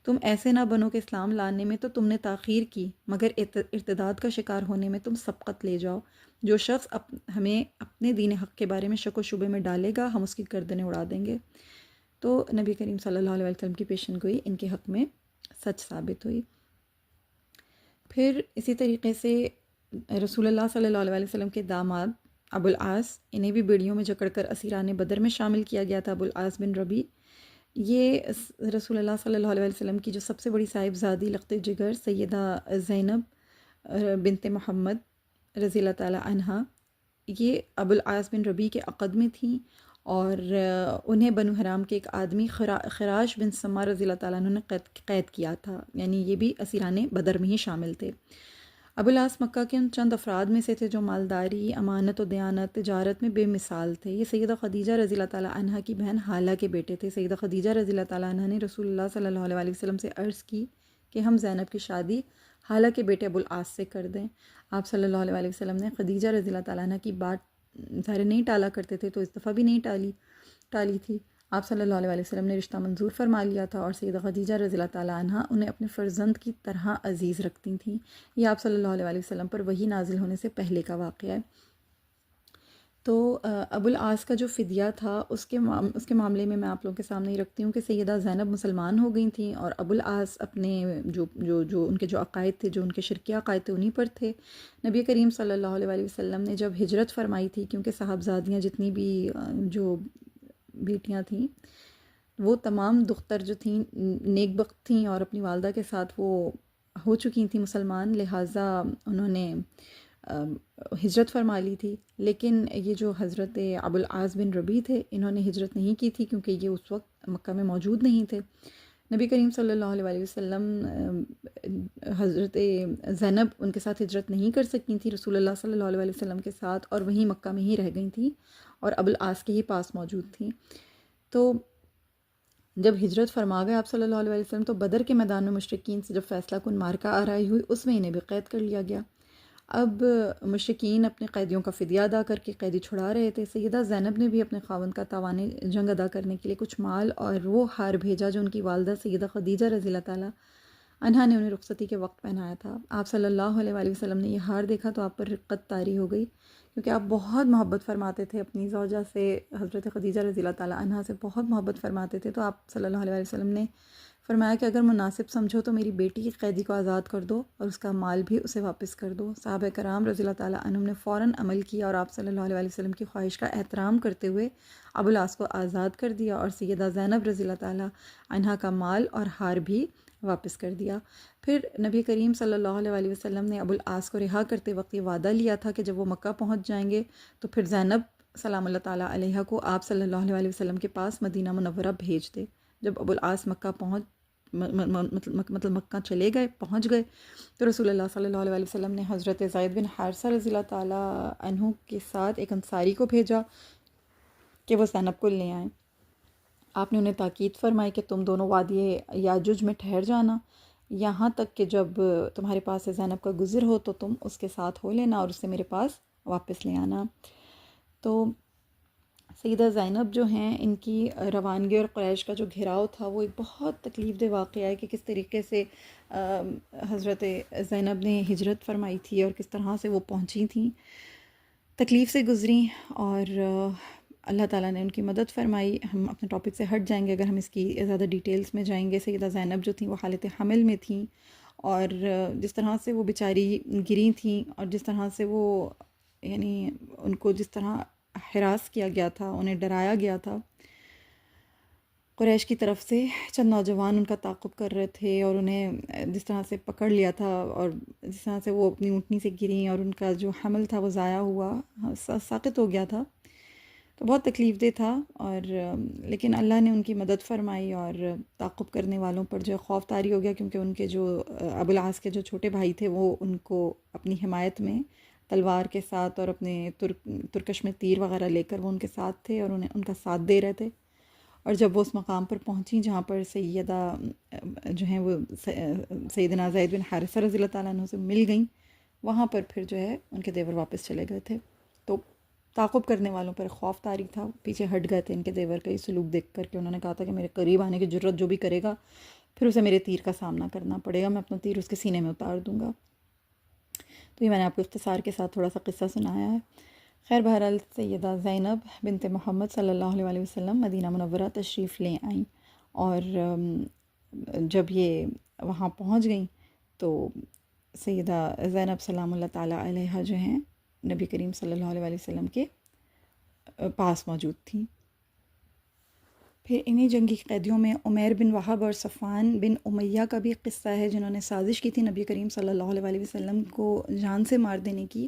تم ایسے نہ بنو کہ اسلام لانے میں تو تم نے تاخیر کی، مگر ارتداد کا شکار ہونے میں تم سبقت لے جاؤ۔ جو شخص ہمیں اپنے دین حق کے بارے میں شک و شبے میں ڈالے گا، ہم اس کی گردنیں اڑا دیں گے۔ تو نبی کریم صلی اللہ علیہ وسلم کی پیشن گوئی ان کے حق میں سچ ثابت ہوئی۔ پھر اسی طریقے سے رسول اللہ صلی اللہ علیہ وسلم کے داماد ابو العاص، انہیں بھی بیڑیوں میں جکڑ کر اسیران بدر میں شامل کیا گیا تھا۔ ابو العاص بن ربی، یہ رسول اللہ صلی اللہ علیہ وسلم کی جو سب سے بڑی صاحبزادی لخت جگر سیدہ زینب بنت محمد رضی اللہ تعالی عنہا، یہ ابو العاص بن ربی کے عقد میں تھیں، اور انہیں بنو حرام کے ایک آدمی خراش بن سما رضی اللہ تعالیٰ عنہ نے قید کیا تھا، یعنی یہ بھی اسیران بدر میں ہی شامل تھے۔ ابو العاص مکہ کے ان چند افراد میں سے تھے جو مالداری، امانت و دیانت، تجارت میں بے مثال تھے۔ یہ سیدہ خدیجہ رضی اللہ تعالیٰ عنہا کی بہن حالہ کے بیٹے تھے۔ سیدہ خدیجہ رضی اللہ تعالیٰ عنہا نے رسول اللہ صلی اللہ علیہ وسلم سے عرض کی کہ ہم زینب کی شادی حالہ کے بیٹے ابو العاص سے کر دیں۔ آپ صلی اللہ علیہ وسلم نے خدیجہ رضی اللہ تعالیٰ عنہ کی بات ظاہر نہیں ٹالا کرتے تھے، تو اس دفعہ بھی نہیں ٹالی تھی۔ آپ صلی اللہ علیہ وسلم نے رشتہ منظور فرما لیا تھا، اور سیدہ خدیجہ رضی اللہ تعالیٰ عنہ انہیں اپنے فرزند کی طرح عزیز رکھتی تھیں۔ یہ آپ صلی اللہ علیہ وسلم پر وحی نازل ہونے سے پہلے کا واقعہ ہے۔ تو ابو العاص کا جو فدیہ تھا اس کے معاملے میں آپ لوگوں کے سامنے ہی رکھتی ہوں کہ سیدہ زینب مسلمان ہو گئی تھیں، اور ابو العاص اپنے جو ان کے جو عقائد تھے، جو ان کے شرکی عقائد تھے، انہی پر تھے۔ نبی کریم صلی اللہ علیہ وسلم نے جب ہجرت فرمائی تھی، کیونکہ صاحبزادیاں جتنی بھی جو بیٹیاں تھیں وہ تمام دختر جو تھیں نیک بخت تھیں اور اپنی والدہ کے ساتھ وہ ہو چکی تھیں مسلمان، لہٰذا انہوں نے ہجرت فرما لی تھی۔ لیکن یہ جو حضرت ابو العاص بن ربی تھے، انہوں نے ہجرت نہیں کی تھی کیونکہ یہ اس وقت مکہ میں موجود نہیں تھے۔ نبی کریم صلی اللہ علیہ وسلم حضرت زینب ان کے ساتھ ہجرت نہیں کر سکی تھیں رسول اللہ صلی اللہ علیہ وسلم کے ساتھ، اور وہیں مکہ میں ہی رہ گئی تھیں اور ابو العاص کے ہی پاس موجود تھیں۔ تو جب ہجرت فرما گئے آپ صلی اللہ علیہ وسلم، تو بدر کے میدان میں مشرکین سے جب فیصلہ کن مارکہ آرائی ہوئی، اس میں انہیں بھی قید کر لیا گیا۔ اب مشرکین اپنے قیدیوں کا فدیہ ادا کر کے قیدی چھڑا رہے تھے۔ سیدہ زینب نے بھی اپنے خاوند کا تاوان جنگ ادا کرنے کے لیے کچھ مال اور وہ ہار بھیجا جو ان کی والدہ سیدہ خدیجہ رضی اللہ تعالیٰ عنہا نے انہیں رخصتی کے وقت پہنایا تھا۔ آپ صلی اللہ علیہ وسلم نے یہ ہار دیکھا تو آپ پر رقت طاری ہو گئی، کیونکہ آپ بہت محبت فرماتے تھے اپنی زوجہ سے، حضرت خدیجہ رضی اللہ تعالیٰ عنہا سے بہت محبت فرماتے تھے۔ تو آپ صلی اللہ علیہ وسلم نے فرمایا کہ اگر مناسب سمجھو تو میری بیٹی کی قیدی کو آزاد کر دو اور اس کا مال بھی اسے واپس کر دو۔ صحابہ کرام رضی اللہ تعالیٰ عنہم نے فوراً عمل کیا اور آپ صلی اللہ علیہ وسلم کی خواہش کا احترام کرتے ہوئے ابو العاص کو آزاد کر دیا اور سیدہ زینب رضی اللہ تعالیٰ عنہا کا مال اور ہار بھی واپس کر دیا۔ پھر نبی کریم صلی اللہ علیہ وسلم نے ابو العاص کو رہا کرتے وقت یہ وعدہ لیا تھا کہ جب وہ مکہ پہنچ جائیں گے تو پھر زینب سلام اللہ تعالیٰ علیہا کو آپ صلی اللہ علیہ وسلم کے پاس مدینہ منورہ بھیج دے۔ جب ابو العاص مکہ مکہ چلے گئے، پہنچ گئے، تو رسول اللہ صلی اللہ علیہ وسلم نے حضرت زید بن حارثہ رضی اللہ تعالیٰ عنہ کے ساتھ ایک انصاری کو بھیجا کہ وہ زینب کو لے آئیں۔ آپ نے انہیں تاکید فرمائی کہ تم دونوں وادی یاجوج میں ٹھہر جانا، یہاں تک کہ جب تمہارے پاس سے زینب کا گزر ہو تو تم اس کے ساتھ ہو لینا اور اسے میرے پاس واپس لے آنا۔ تو سیدہ زینب جو ہیں، ان کی روانگی اور قریش کا جو گھیراؤ تھا وہ ایک بہت تکلیف دہ واقعہ ہے کہ کس طریقے سے حضرت زینب نے ہجرت فرمائی تھی اور کس طرح سے وہ پہنچی تھیں، تکلیف سے گزریں، اور اللہ تعالیٰ نے ان کی مدد فرمائی۔ ہم اپنے ٹاپک سے ہٹ جائیں گے اگر ہم اس کی زیادہ ڈیٹیلز میں جائیں گے۔ سیدہ زینب جو تھیں وہ حالت حمل میں تھیں، اور جس طرح سے وہ بیچاری گری تھیں اور جس طرح سے وہ یعنی ان کو جس طرح ہراس کیا گیا تھا، انہیں ڈرایا گیا تھا قریش کی طرف سے، چند نوجوان ان کا تعاقب کر رہے تھے اور انہیں جس طرح سے پکڑ لیا تھا اور جس طرح سے وہ اپنی اونٹنی سے گریں اور ان کا جو حمل تھا وہ ضائع ہوا، ساقط ہو گیا تھا، تو بہت تکلیف دہ تھا۔ اور لیکن اللہ نے ان کی مدد فرمائی اور تعاقب کرنے والوں پر جو ہے خوف طاری ہو گیا، کیونکہ ان کے جو ابو العاص کے جو چھوٹے بھائی تھے وہ ان کو اپنی حمایت میں تلوار کے ساتھ اور اپنے ترکش میں تیر وغیرہ لے کر وہ ان کے ساتھ تھے اور انہیں ان کا ساتھ دے رہے تھے۔ اور جب وہ اس مقام پر پہنچیں جہاں پر سیدہ جو ہیں وہ سیدنا زید بن حارثہ رضی اللہ تعالیٰ عنہ سے مل گئیں، وہاں پر پھر جو ہے ان کے دیور واپس چلے گئے تھے۔ تو تعاقب کرنے والوں پر خوف طاری تھا، پیچھے ہٹ گئے تھے ان کے دیور کا یہ سلوک دیکھ کر، کہ انہوں نے کہا تھا کہ میرے قریب آنے کی جرت جو بھی کرے گا پھر اسے میرے تیر کا سامنا کرنا پڑے گا، میں اپنا تیر اس کے سینے میں اتار دوں گا۔ تو یہ میں نے آپ کو اختصار کے ساتھ تھوڑا سا قصہ سنایا ہے۔ خیر بہرحال سیدہ زینب بنت محمد صلی اللہ علیہ وسلم مدینہ منورہ تشریف لے آئیں، اور جب یہ وہاں پہنچ گئیں تو سیدہ زینب سلام اللہ تعالیٰ علیہا جو ہیں نبی کریم صلی اللہ علیہ وسلم کے پاس موجود تھیں۔ پھر انہی جنگی قیدیوں میں عمیر بن وہب اور صفوان بن امیہ کا بھی قصہ ہے، جنہوں نے سازش کی تھی نبی کریم صلی اللہ علیہ وسلم کو جان سے مار دینے کی،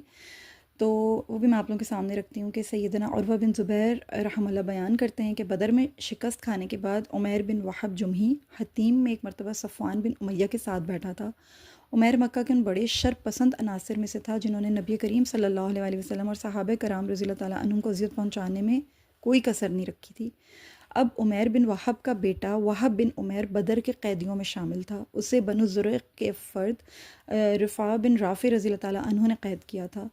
تو وہ بھی میں آپ لوگوں کے سامنے رکھتی ہوں کہ سیدنا عروہ بن زبیر رحمہ اللہ بیان کرتے ہیں کہ بدر میں شکست کھانے کے بعد عمیر بن وہب جمحی حتیم میں ایک مرتبہ صفوان بن امیہ کے ساتھ بیٹھا تھا۔ عمیر مکہ کے ان بڑے شر پسند عناصر میں سے تھا جنہوں نے نبی کریم صلی اللہ علیہ وسلم اور صحابہ کرام رضی اللہ تعالیٰ عنہم کو اذیت پہنچانے میں کوئی کسر نہیں رکھی تھی۔ اب عمیر بن وہب کا بیٹا وہب بن عمیر بدر کے قیدیوں میں شامل تھا، اسے بنو زریق کے فرد رفاع بن رافع رضی اللہ تعالیٰ عنہ نے قید کیا تھا۔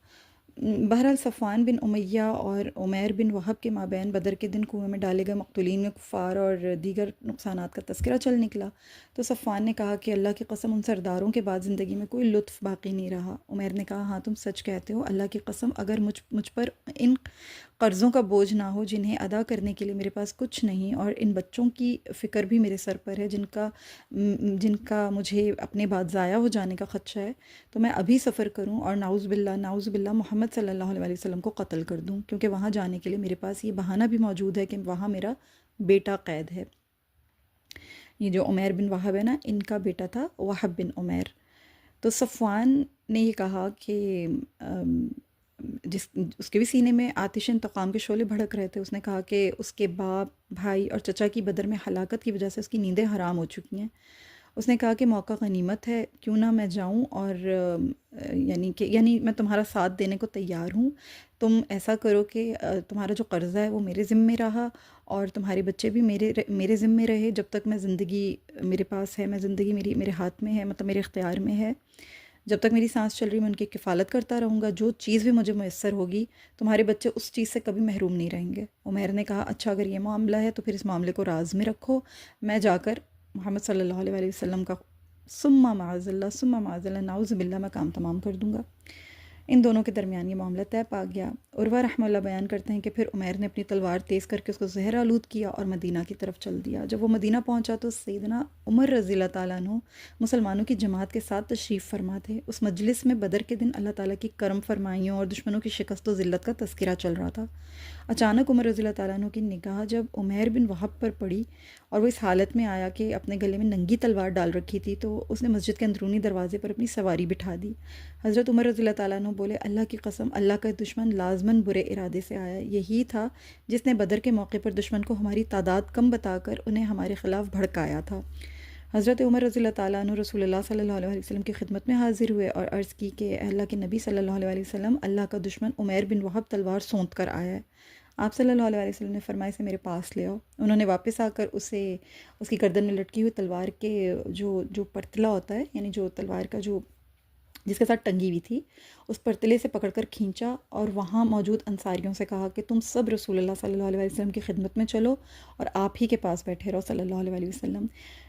بہرحال صفوان بن امیہ اور عمیر بن وہب کے مابین بدر کے دن کنویں میں ڈالے گئے مقتولین میں کفار اور دیگر نقصانات کا تذکرہ چل نکلا، تو صفوان نے کہا کہ اللہ کی قسم ان سرداروں کے بعد زندگی میں کوئی لطف باقی نہیں رہا۔ عمیر نے کہا ہاں تم سچ کہتے ہو، اللہ کی قسم اگر مجھ پر ان قرضوں کا بوجھ نہ ہو جنہیں ادا کرنے کے لیے میرے پاس کچھ نہیں، اور ان بچوں کی فکر بھی میرے سر پر ہے جن کا مجھے اپنے بعد ضائع ہو جانے کا خدشہ ہے، تو میں ابھی سفر کروں اور نعوذ باللہ محمد صلی اللہ علیہ وسلم کو قتل کر دوں، کیونکہ وہاں جانے کے لیے میرے پاس یہ بہانہ بھی موجود ہے کہ وہاں میرا بیٹا قید ہے۔ یہ جو عمیر بن وہب ہے نا، ان کا بیٹا تھا وہب بن عمیر۔ تو صفوان نے یہ کہا کہ اس کے بھی سینے میں آتش انتقام کے شعلے بھڑک رہے تھے، اس نے کہا کہ اس کے باپ، بھائی اور چچا کی بدر میں ہلاکت کی وجہ سے اس کی نیندیں حرام ہو چکی ہیں۔ اس نے کہا کہ موقع غنیمت ہے، کیوں نہ میں جاؤں، اور یعنی میں تمہارا ساتھ دینے کو تیار ہوں، تم ایسا کرو کہ تمہارا جو قرضہ ہے وہ میرے ذمے رہا اور تمہارے بچے بھی میرے ذمے رہے جب تک میں زندگی میرے پاس ہے، میں زندگی میرے ہاتھ میں ہے، مطلب میرے اختیار میں ہے، جب تک میری سانس چل رہی میں ان کی کفالت کرتا رہوں گا، جو چیز بھی مجھے میسر ہوگی تمہارے بچے اس چیز سے کبھی محروم نہیں رہیں گے۔ عمیر نے کہا اچھا اگر یہ معاملہ ہے تو پھر اس معاملے کو راز میں رکھو، میں جا کر محمد صلی اللہ علیہ وسلم کا ثم معاذ اللہ نعوذ باللہ میں کام تمام کر دوں گا۔ ان دونوں کے درمیان یہ معاملہ طے پا گیا۔ عروہ رحمہ اللہ بیان کرتے ہیں کہ پھر عمیر نے اپنی تلوار تیز کر کے اس کو زہر آلود کیا اور مدینہ کی طرف چل دیا۔ جب وہ مدینہ پہنچا تو سیدنا عمر رضی اللہ تعالیٰ عنہ مسلمانوں کی جماعت کے ساتھ تشریف فرما تھے۔ اس مجلس میں بدر کے دن اللہ تعالیٰ کی کرم فرمائیوں اور دشمنوں کی شکست و ذلت کا تذکرہ چل رہا تھا۔ اچانک عمر رضی اللہ تعالیٰ عنہ کی نگاہ جب عمیر بن وہب پر پڑی اور وہ اس حالت میں آیا کہ اپنے گلے میں ننگی تلوار ڈال رکھی تھی، تو اس نے مسجد کے اندرونی دروازے پر اپنی سواری بٹھا دی۔ حضرت عمر رضی اللہ تعالیٰ عنہ بولے اللہ کی قسم اللہ کا دشمن لازماً برے ارادے سے آیا، یہی تھا جس نے بدر کے موقع پر دشمن کو ہماری تعداد کم بتا کر انہیں ہمارے خلاف بھڑکایا تھا۔ حضرت عمر رضی اللہ تعالیٰ عنہ رسول اللہ صلی اللہ علیہ وسلم کی خدمت میں حاضر ہوئے اور عرض کی کہ اللہ کے نبی صلی اللہ علیہ وسلم، اللہ کا دشمن عمیر بن وہب تلوار سونت کر آیا ہے۔ آپ صلی اللہ علیہ وسلم نے فرمایا اسے میرے پاس لے آؤ۔ انہوں نے واپس آ کر اسے اس کی گردن میں لٹکی ہوئی تلوار کے جو پرتلا ہوتا ہے، یعنی جو تلوار کا جو جس کے ساتھ ٹنگی ہوئی تھی، اس پرتلے سے پکڑ کر کھینچا اور وہاں موجود انصاریوں سے کہا کہ تم سب رسول اللہ صلی اللہ علیہ وسلم کی خدمت میں چلو اور آپ ہی کے پاس بیٹھے رہو صلی اللہ علیہ وسلم۔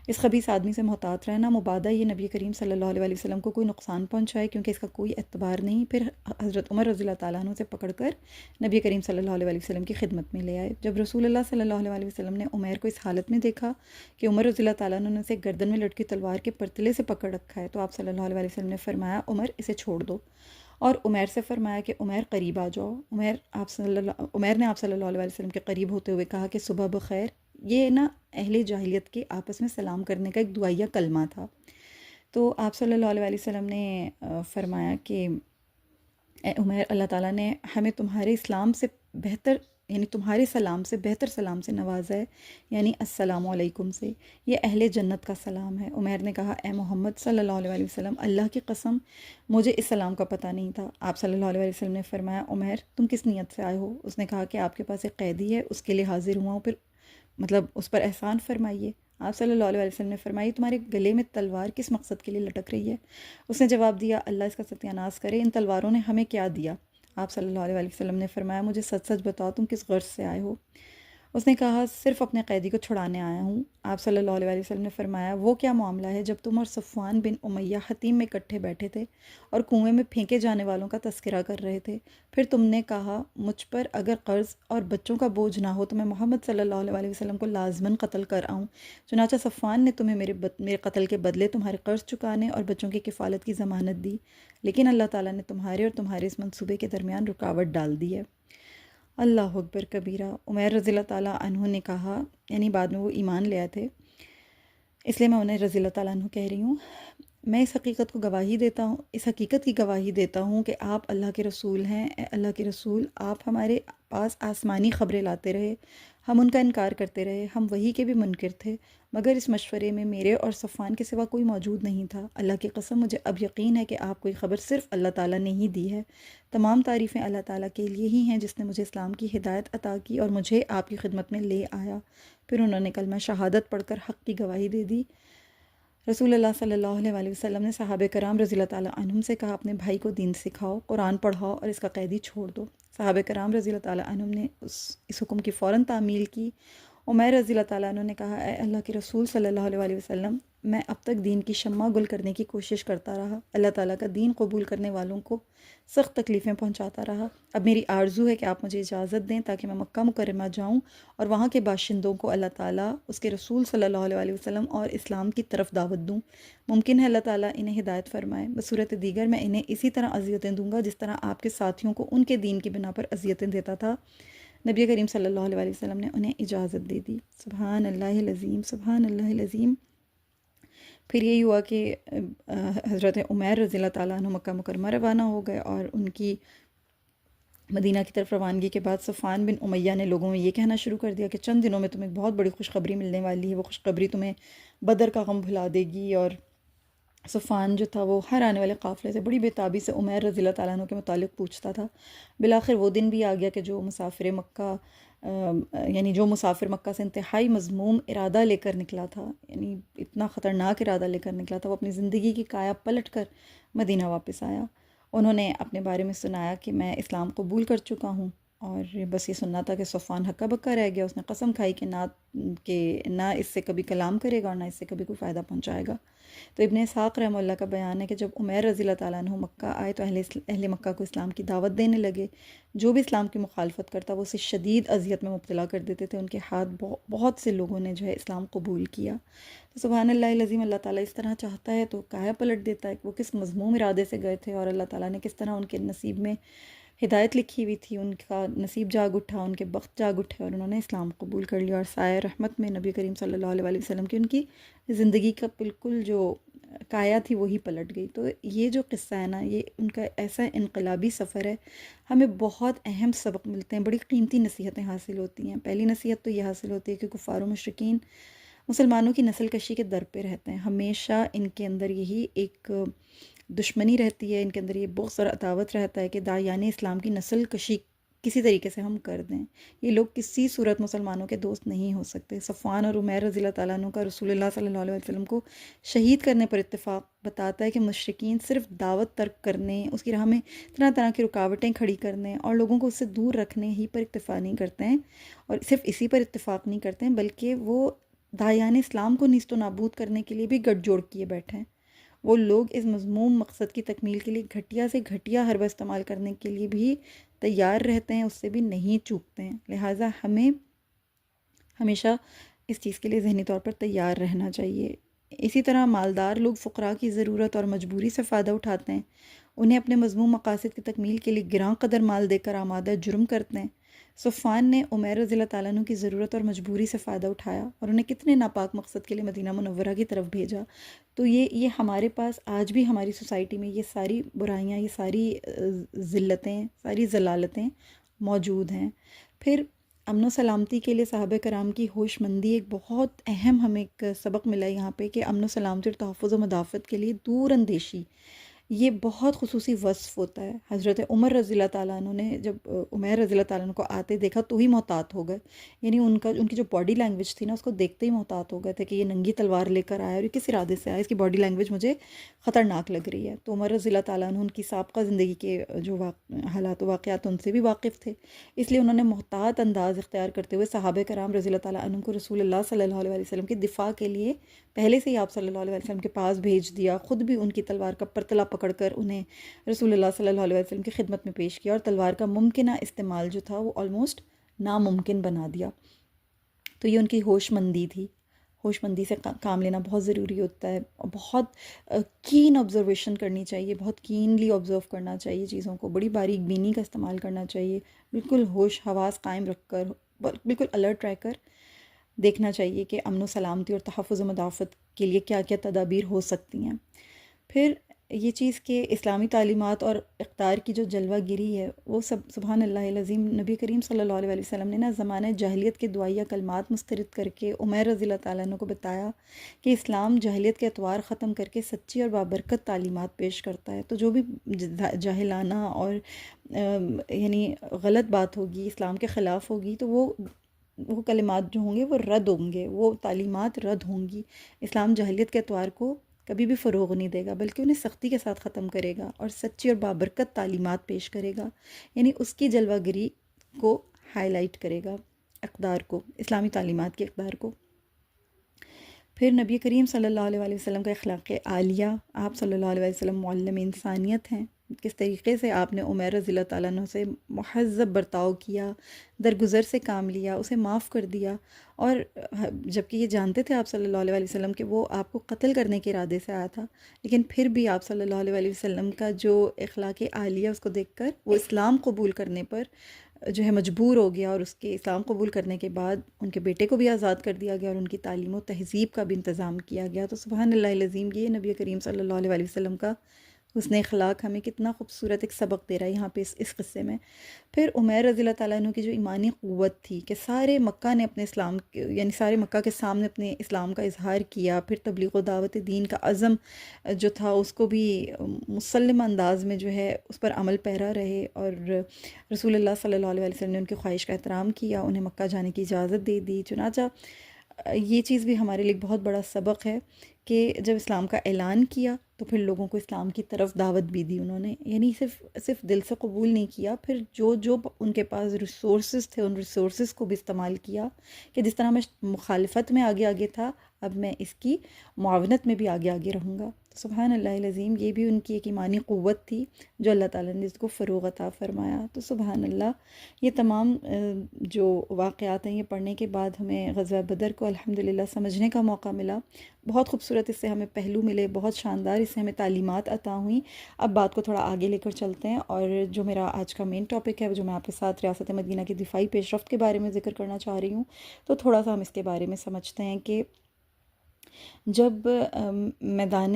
اس خبیث آدمی سے محتاط رہنا، مبادا یہ نبی کریم صلی اللہ علیہ وسلم کو کوئی نقصان پہنچائے، کیونکہ اس کا کوئی اعتبار نہیں۔ پھر حضرت عمر رضی اللہ تعالیٰ عنہ سے پکڑ کر نبی کریم صلی اللہ علیہ وسلم کی خدمت میں لے آئے۔ جب رسول اللہ صلی اللہ علیہ وسلم نے عمیر کو اس حالت میں دیکھا کہ عمر رضی اللہ تعالیٰ عنہ نے اسے گردن میں لٹکی تلوار کے پرتلے سے پکڑ رکھا ہے، تو آپ صلی اللہ علیہ وسلم نے فرمایا عمر اسے چھوڑ دو، اور عمیر سے فرمایا کہ عمیر قریب آ جاؤ۔ عمیر نے آپ صلی اللہ علیہ وسلم کے قریب ہوتے ہوئے کہا کہ صبح بخیر۔ یہ نا اہل جاہلیت کے آپس میں سلام کرنے کا ایک دعائیہ کلمہ تھا۔ تو آپ صلی اللہ علیہ وسلم نے فرمایا کہ اے عمیر، اللہ تعالیٰ نے ہمیں تمہارے اسلام سے بہتر، یعنی تمہارے سلام سے بہتر سلام سے نوازا ہے، یعنی السلام علیکم سے۔ یہ اہل جنت کا سلام ہے۔ عمیر نے کہا اے محمد صلی اللہ علیہ وسلم، اللہ کی قسم مجھے اس سلام کا پتہ نہیں تھا۔ آپ صلی اللہ علیہ وسلم نے فرمایا عمیر تم کس نیت سے آئے ہو؟ اس نے کہا کہ آپ کے پاس ایک قیدی ہے، اس کے لیے حاضر ہوا ہوں، پھر مطلب اس پر احسان فرمائیے۔ آپ صلی اللہ علیہ وسلم نے فرمایا تمہارے گلے میں تلوار کس مقصد کے لیے لٹک رہی ہے؟ اس نے جواب دیا اللہ اس کا ستیہ ناز کرے، ان تلواروں نے ہمیں کیا دیا؟ آپ صلی اللہ علیہ وسلم نے فرمایا مجھے سچ سچ بتاؤ تم کس غرض سے آئے ہو؟ اس نے کہا صرف اپنے قیدی کو چھڑانے آیا ہوں۔ آپ صلی اللہ علیہ وسلم نے فرمایا وہ کیا معاملہ ہے جب تم اور صفوان بن امیہ حتیم میں اکٹھے بیٹھے تھے اور کنویں میں پھینکے جانے والوں کا تذکرہ کر رہے تھے، پھر تم نے کہا مجھ پر اگر قرض اور بچوں کا بوجھ نہ ہو تو میں محمد صلی اللہ علیہ وسلم کو لازماً قتل کر آؤں۔ چنانچہ صفوان نے تمہیں میرے قتل کے بدلے تمہارے قرض چکانے اور بچوں کی کفالت کی ضمانت دی، لیکن اللہ تعالیٰ نے تمہارے اور تمہارے اس منصوبے کے درمیان رکاوٹ ڈال دی ہے۔ اللہ اکبر کبیرہ۔ عمیر رضی اللہ تعالیٰ عنہ نے کہا، یعنی بعد میں وہ ایمان لے آئے تھے، اس لیے میں انہیں رضی اللہ تعالیٰ عنہ کہہ رہی ہوں، میں اس حقیقت کو گواہی دیتا ہوں، اس حقیقت کی گواہی دیتا ہوں کہ آپ اللہ کے رسول ہیں۔ اے اللہ کے رسول، آپ ہمارے پاس آسمانی خبریں لاتے رہے، ہم ان کا انکار کرتے رہے، ہم وحی کے بھی منکر تھے، مگر اس مشورے میں میرے اور صفوان کے سوا کوئی موجود نہیں تھا۔ اللہ کی قسم مجھے اب یقین ہے کہ آپ کو یہ خبر صرف اللہ تعالیٰ نے ہی دی ہے۔ تمام تعریفیں اللہ تعالیٰ کے لیے ہی ہیں جس نے مجھے اسلام کی ہدایت عطا کی اور مجھے آپ کی خدمت میں لے آیا۔ پھر انہوں نے کلمہ شہادت پڑھ کر حق کی گواہی دے دی۔ رسول اللہ صلی اللہ علیہ وسلم نے صحابہ کرام رضی اللہ تعالیٰ عنہم سے کہا اپنے بھائی کو دین سکھاؤ، قرآن پڑھاؤ اور اس کا قیدی چھوڑ دو۔ صحابہ کرام رضی اللہ تعالیٰ عنہم نے اس حکم کی فوراً تعمیل کی۔ عمیر رضی اللہ تعالیٰ عنہ نے کہا اے اللہ کے رسول صلی اللہ علیہ وسلم، میں اب تک دین کی شمع گل کرنے کی کوشش کرتا رہا، اللہ تعالیٰ کا دین قبول کرنے والوں کو سخت تکلیفیں پہنچاتا رہا۔ اب میری آرزو ہے کہ آپ مجھے اجازت دیں تاکہ میں مکہ مکرمہ جاؤں اور وہاں کے باشندوں کو اللہ تعالیٰ، اس کے رسول صلی اللہ علیہ وسلم اور اسلام کی طرف دعوت دوں۔ ممکن ہے اللہ تعالیٰ انہیں ہدایت فرمائے، بصورت دیگر میں انہیں اسی طرح اذیتیں دوں گا جس طرح آپ کے ساتھیوں کو ان کے دین کی بنا پر اذیتیں دیتا تھا۔ نبی کریم صلی اللہ علیہ وسلم نے انہیں اجازت دے دی۔ سبحان اللہ العظیم، سبحان اللہ العظیم۔ پھر یہی ہوا کہ حضرت عمیر رضی اللہ تعالیٰ عنہ مکہ مکرمہ روانہ ہو گئے، اور ان کی مدینہ کی طرف روانگی کے بعد صفوان بن امیہ نے لوگوں میں یہ کہنا شروع کر دیا کہ چند دنوں میں تمہیں بہت بڑی خوشخبری ملنے والی ہے، وہ خوشخبری تمہیں بدر کا غم بھلا دے گی۔ اور صفوان جو تھا وہ ہر آنے والے قافلے سے بڑی بےتابی سے عمیر رضی اللہ تعالیٰ عنہ کے متعلق پوچھتا تھا۔ بالآخر وہ دن بھی آ گیا کہ جو مسافر مکہ سے انتہائی مذموم ارادہ لے کر نکلا تھا، یعنی اتنا خطرناک ارادہ لے کر نکلا تھا، وہ اپنی زندگی کی کایا پلٹ کر مدینہ واپس آیا۔ انہوں نے اپنے بارے میں سنایا کہ میں اسلام قبول کر چکا ہوں، اور بس یہ سننا تھا کہ صفوان ہکا بکا رہ گیا۔ اس نے قسم کھائی کہ نہ اس سے کبھی کلام کرے گا اور نہ اس سے کبھی کوئی فائدہ پہنچائے گا۔ تو ابن اسحاق رحمہ اللہ کا بیان ہے کہ جب عمیر رضی اللہ تعالیٰ عنہ مکہ آئے تو اہل مکہ کو اسلام کی دعوت دینے لگے۔ جو بھی اسلام کی مخالفت کرتا وہ اسے شدید اذیت میں مبتلا کر دیتے تھے۔ ان کے ہاتھ بہت سے لوگوں نے جو ہے اسلام قبول کیا۔ تو سبحان اللہ العظیم، اللہ تعالیٰ اس طرح چاہتا ہے تو کایا پلٹ دیتا ہے کہ وہ کس مذموم ارادے سے گئے تھے، اور اللہ تعالیٰ نے کس طرح ان کے نصیب میں ہدایت لکھی ہوئی تھی، ان کا نصیب جاگ اٹھا، ان کے بخت جاگ اٹھے اور انہوں نے اسلام قبول کر لیا، اور سایہ رحمت میں نبی کریم صلی اللہ علیہ وسلم کی ان کی زندگی کا بالکل جو کایا تھی وہی پلٹ گئی۔ تو یہ جو قصہ ہے نا، یہ ان کا ایسا انقلابی سفر ہے، ہمیں بہت اہم سبق ملتے ہیں، بڑی قیمتی نصیحتیں حاصل ہوتی ہیں۔ پہلی نصیحت تو یہ حاصل ہوتی ہے کہ کفار و مشرکین مسلمانوں کی نسل کشی کے در پہ رہتے ہیں، ہمیشہ ان کے اندر یہی ایک دشمنی رہتی ہے، ان کے اندر یہ بغض اور عداوت رہتا ہے کہ داعیان اسلام کی نسل کشی کسی طریقے سے ہم کر دیں. یہ لوگ کسی صورت مسلمانوں کے دوست نہیں ہو سکتے. صفوان اور عمیر رضی اللہ تعالیٰ عنہ کا رسول اللہ صلی اللہ علیہ وسلم کو شہید کرنے پر اتفاق بتاتا ہے کہ مشرکین صرف دعوت ترک کرنے، اس کی راہ میں طرح طرح کی رکاوٹیں کھڑی کرنے اور لوگوں کو اس سے دور رکھنے ہی پر اکتفا نہیں کرتے ہیں، اور صرف اسی پر اتفاق نہیں کرتے ہیں بلکہ وہ داعیان اسلام کو نیست و نابود کرنے کے لیے بھی گٹھ جوڑ کیے بیٹھے ہیں. وہ لوگ اس مذموم مقصد کی تکمیل کے لیے گھٹیا سے گھٹیا حربہ استعمال کرنے کے لیے بھی تیار رہتے ہیں، اس سے بھی نہیں چوکتے ہیں. لہٰذا ہمیں ہمیشہ اس چیز کے لیے ذہنی طور پر تیار رہنا چاہیے. اسی طرح مالدار لوگ فقراء کی ضرورت اور مجبوری سے فائدہ اٹھاتے ہیں، انہیں اپنے مذموم مقاصد کی تکمیل کے لیے گراں قدر مال دے کر آمادہ جرم کرتے ہیں. صفوان نے عمیر رضی اللہ تعالیٰ عنہ کی ضرورت اور مجبوری سے فائدہ اٹھایا اور انہیں کتنے ناپاک مقصد کے لیے مدینہ منورہ کی طرف بھیجا. تو یہ ہمارے پاس آج بھی ہماری سوسائٹی میں یہ ساری برائیاں، یہ ساری ذلتیں، ساری ضلالتیں موجود ہیں. پھر امن و سلامتی کے لیے صحابہ کرام کی ہوش مندی ایک بہت اہم ہمیں ایک سبق ملا یہاں پہ، کہ امن و سلامتی اور تحفظ و مدافعت کے لیے دور اندیشی یہ بہت خصوصی وصف ہوتا ہے. حضرت عمر رضی اللہ تعالیٰ عنہ نے جب عمیر رضی اللہ تعالیٰ عنہ کو آتے دیکھا تو ہی محتاط ہو گئے. یعنی ان کی جو باڈی لینگویج تھی نا، اس کو دیکھتے ہی محتاط ہو گئے تھے کہ یہ ننگی تلوار لے کر آیا اور یہ کس ارادے سے آیا، اس کی باڈی لینگویج مجھے خطرناک لگ رہی ہے. تو عمر رضی اللہ تعالیٰ عنہ ان کی سابقہ زندگی کے جو حالات و واقعات ان سے بھی واقف تھے، اس لیے انہوں نے محتاط انداز اختیار کرتے ہوئے صحابہ کرام رضی اللہ تعالیٰ عنہ کو رسول اللہ صلی اللہ علیہ وسلم کے دفاع کے لیے پہلے سے ہی آپ صلی اللہ علیہ وسلم کے پاس بھیج دیا. خود بھی ان کی تلوار کا پرتلا پکڑ کر انہیں رسول اللہ صلی اللہ علیہ وسلم کی خدمت میں پیش کیا اور تلوار کا ممکنہ استعمال جو تھا وہ آلموسٹ ناممکن بنا دیا. تو یہ ان کی ہوش مندی تھی. ہوش مندی سے کام لینا بہت ضروری ہوتا ہے، اور بہت کین آبزرویشن کرنی چاہیے، بہت کینلی آبزرو کرنا چاہیے چیزوں کو، بڑی باریک بینی کا استعمال کرنا چاہیے، بالکل ہوش حواس قائم رکھ کر، بالکل الرٹ رہ کر دیکھنا چاہیے کہ امن و سلامتی اور تحفظ و مدافعت کے لیے کیا کیا تدابیر ہو سکتی ہیں. پھر یہ چیز کہ اسلامی تعلیمات اور اقدار کی جو جلوہ گری ہے وہ سبحان اللہ العظیم، نبی کریم صلی اللہ علیہ وسلم نے نا زمانہ جاہلیت کے دعائیہ کلمات مسترد کر کے عمیر رضی اللہ تعالیٰ عنہ کو بتایا کہ اسلام جاہلیت کے اطوار ختم کر کے سچی اور بابرکت تعلیمات پیش کرتا ہے. تو جو بھی جاہلانہ اور یعنی غلط بات ہوگی، اسلام کے خلاف ہوگی، تو وہ کلمات جو ہوں گے وہ رد ہوں گے، وہ تعلیمات رد ہوں گی. اسلام جاہلیت کے اطوار کو کبھی بھی فروغ نہیں دے گا، بلکہ انہیں سختی کے ساتھ ختم کرے گا اور سچی اور بابرکت تعلیمات پیش کرے گا. یعنی اس کی جلوہ گری کو ہائی لائٹ کرے گا، اقدار کو، اسلامی تعلیمات کے اقدار کو. پھر نبی کریم صلی اللہ علیہ وسلم کا اخلاق عالیہ، آپ صلی اللہ علیہ وسلم معلم انسانیت ہیں. کس طریقے سے آپ نے عمیر رضی اللہ تعالیٰ عنہ سے مہذب برتاؤ کیا، درگزر سے کام لیا، اسے معاف کر دیا، اور جبکہ یہ جانتے تھے آپ صلی اللہ علیہ وسلم کہ وہ آپ کو قتل کرنے کے ارادے سے آیا تھا، لیکن پھر بھی آپ صلی اللہ علیہ وسلم کا جو اخلاق عالیہ اس کو دیکھ کر وہ اسلام قبول کرنے پر جو ہے مجبور ہو گیا، اور اس کے اسلام قبول کرنے کے بعد ان کے بیٹے کو بھی آزاد کر دیا گیا اور ان کی تعلیم و تہذیب کا بھی انتظام کیا گیا. تو سبحان اللہ العظیم، یہ نبی کریم صلی اللہ علیہ وسلم کا حسن اخلاق ہمیں کتنا خوبصورت ایک سبق دے رہا ہے یہاں پہ اس قصے میں. پھر عمیر رضی اللہ تعالیٰ عنہ کی جو ایمانی قوت تھی کہ سارے مکہ نے اپنے اسلام یعنی سارے مکہ کے سامنے اپنے اسلام کا اظہار کیا، پھر تبلیغ و دعوت دین کا عزم جو تھا اس کو بھی مسلم انداز میں جو ہے اس پر عمل پیرا رہے، اور رسول اللہ صلی اللہ علیہ وسلم نے ان کی خواہش کا احترام کیا، انہیں مکہ جانے کی اجازت دے دی. چنانچہ یہ چیز بھی ہمارے لیے بہت بڑا سبق ہے کہ جب اسلام کا اعلان کیا تو پھر لوگوں کو اسلام کی طرف دعوت بھی دی انہوں نے. یعنی صرف دل سے قبول نہیں کیا، پھر جو ان کے پاس ریسورسز تھے ان ریسورسز کو بھی استعمال کیا کہ جس طرح میں مخالفت میں آگے تھا، اب میں اس کی معاونت میں بھی آگے رہوں گا. سبحان اللہ العظیم، یہ بھی ان کی ایک ایمانی قوت تھی جو اللہ تعالیٰ نے اس کو فروغ عطا فرمایا. تو سبحان اللہ، یہ تمام جو واقعات ہیں یہ پڑھنے کے بعد ہمیں غزوہ بدر کو الحمدللہ سمجھنے کا موقع ملا. بہت خوبصورت اس سے ہمیں پہلو ملے، بہت شاندار اس سے ہمیں تعلیمات عطا ہوئیں. اب بات کو تھوڑا آگے لے کر چلتے ہیں، اور جو میرا آج کا مین ٹاپک ہے جو میں آپ کے ساتھ ریاست مدینہ کی دفاعی پیش رفت کے بارے میں ذکر کرنا چاہ رہی ہوں. تو تھوڑا سا ہم اس کے بارے میں سمجھتے ہیں کہ جب میدان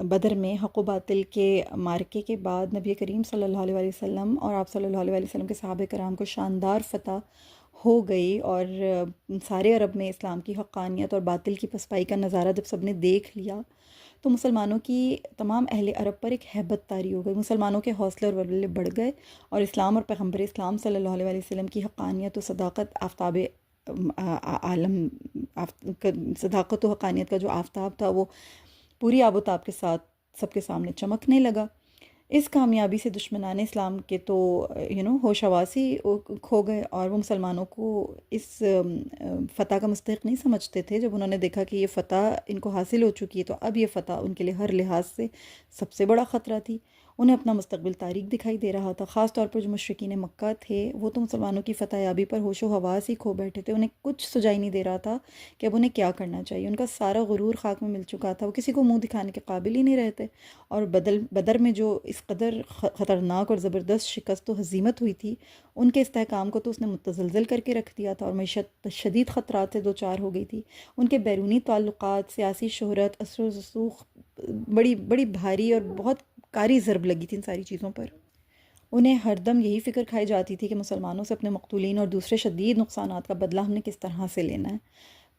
بدر میں حق و باطل کے مارکے کے بعد نبی کریم صلی اللہ علیہ وسلم اور آپ صلی اللہ علیہ وسلم کے صحابہ کرام کو شاندار فتح ہو گئی، اور سارے عرب میں اسلام کی حقانیت اور باطل کی پسپائی کا نظارہ جب سب نے دیکھ لیا، تو مسلمانوں کی تمام اہل عرب پر ایک ہیبت طاری ہو گئی، مسلمانوں کے حوصلے اور ولولے بڑھ گئے، اور اسلام اور پیغمبر اسلام صلی اللہ علیہ وسلم کی حقانیت و صداقت آفتاب عالم، صداقت و حقانیت کا جو آفتاب تھا وہ پوری آب و تاب کے ساتھ سب کے سامنے چمکنے لگا۔ اس کامیابی سے دشمنان اسلام کے تو ہوش حواسی کھو گئے، اور وہ مسلمانوں کو اس فتح کا مستحق نہیں سمجھتے تھے۔ جب انہوں نے دیکھا کہ یہ فتح ان کو حاصل ہو چکی ہے تو اب یہ فتح ان کے لیے ہر لحاظ سے سب سے بڑا خطرہ تھی۔ انہیں اپنا مستقبل تاریک دکھائی دے رہا تھا، خاص طور پر جو مشرکین مکہ تھے وہ تو مسلمانوں کی فتح یابی پر ہوش و حواس ہی کھو بیٹھے تھے، انہیں کچھ سجائی نہیں دے رہا تھا کہ اب انہیں کیا کرنا چاہیے۔ ان کا سارا غرور خاک میں مل چکا تھا، وہ کسی کو منہ دکھانے کے قابل ہی نہیں رہتے، اور بدر میں جو اس قدر خطرناک اور زبردست شکست و ہزیمت ہوئی تھی، ان کے استحکام کو تو اس نے متزلزل کر کے رکھ دیا تھا، اور معیشت شدید خطرات سے دوچار ہو گئی تھی۔ ان کے بیرونی تعلقات، سیاسی شہرت، اثر و رسوخ بڑی بڑی بھاری اور بہت کاری ضرب لگی تھی ان ساری چیزوں پر۔ انہیں ہر دم یہی فکر کھائی جاتی تھی کہ مسلمانوں سے اپنے مقتولین اور دوسرے شدید نقصانات کا بدلہ ہم نے کس طرح سے لینا ہے۔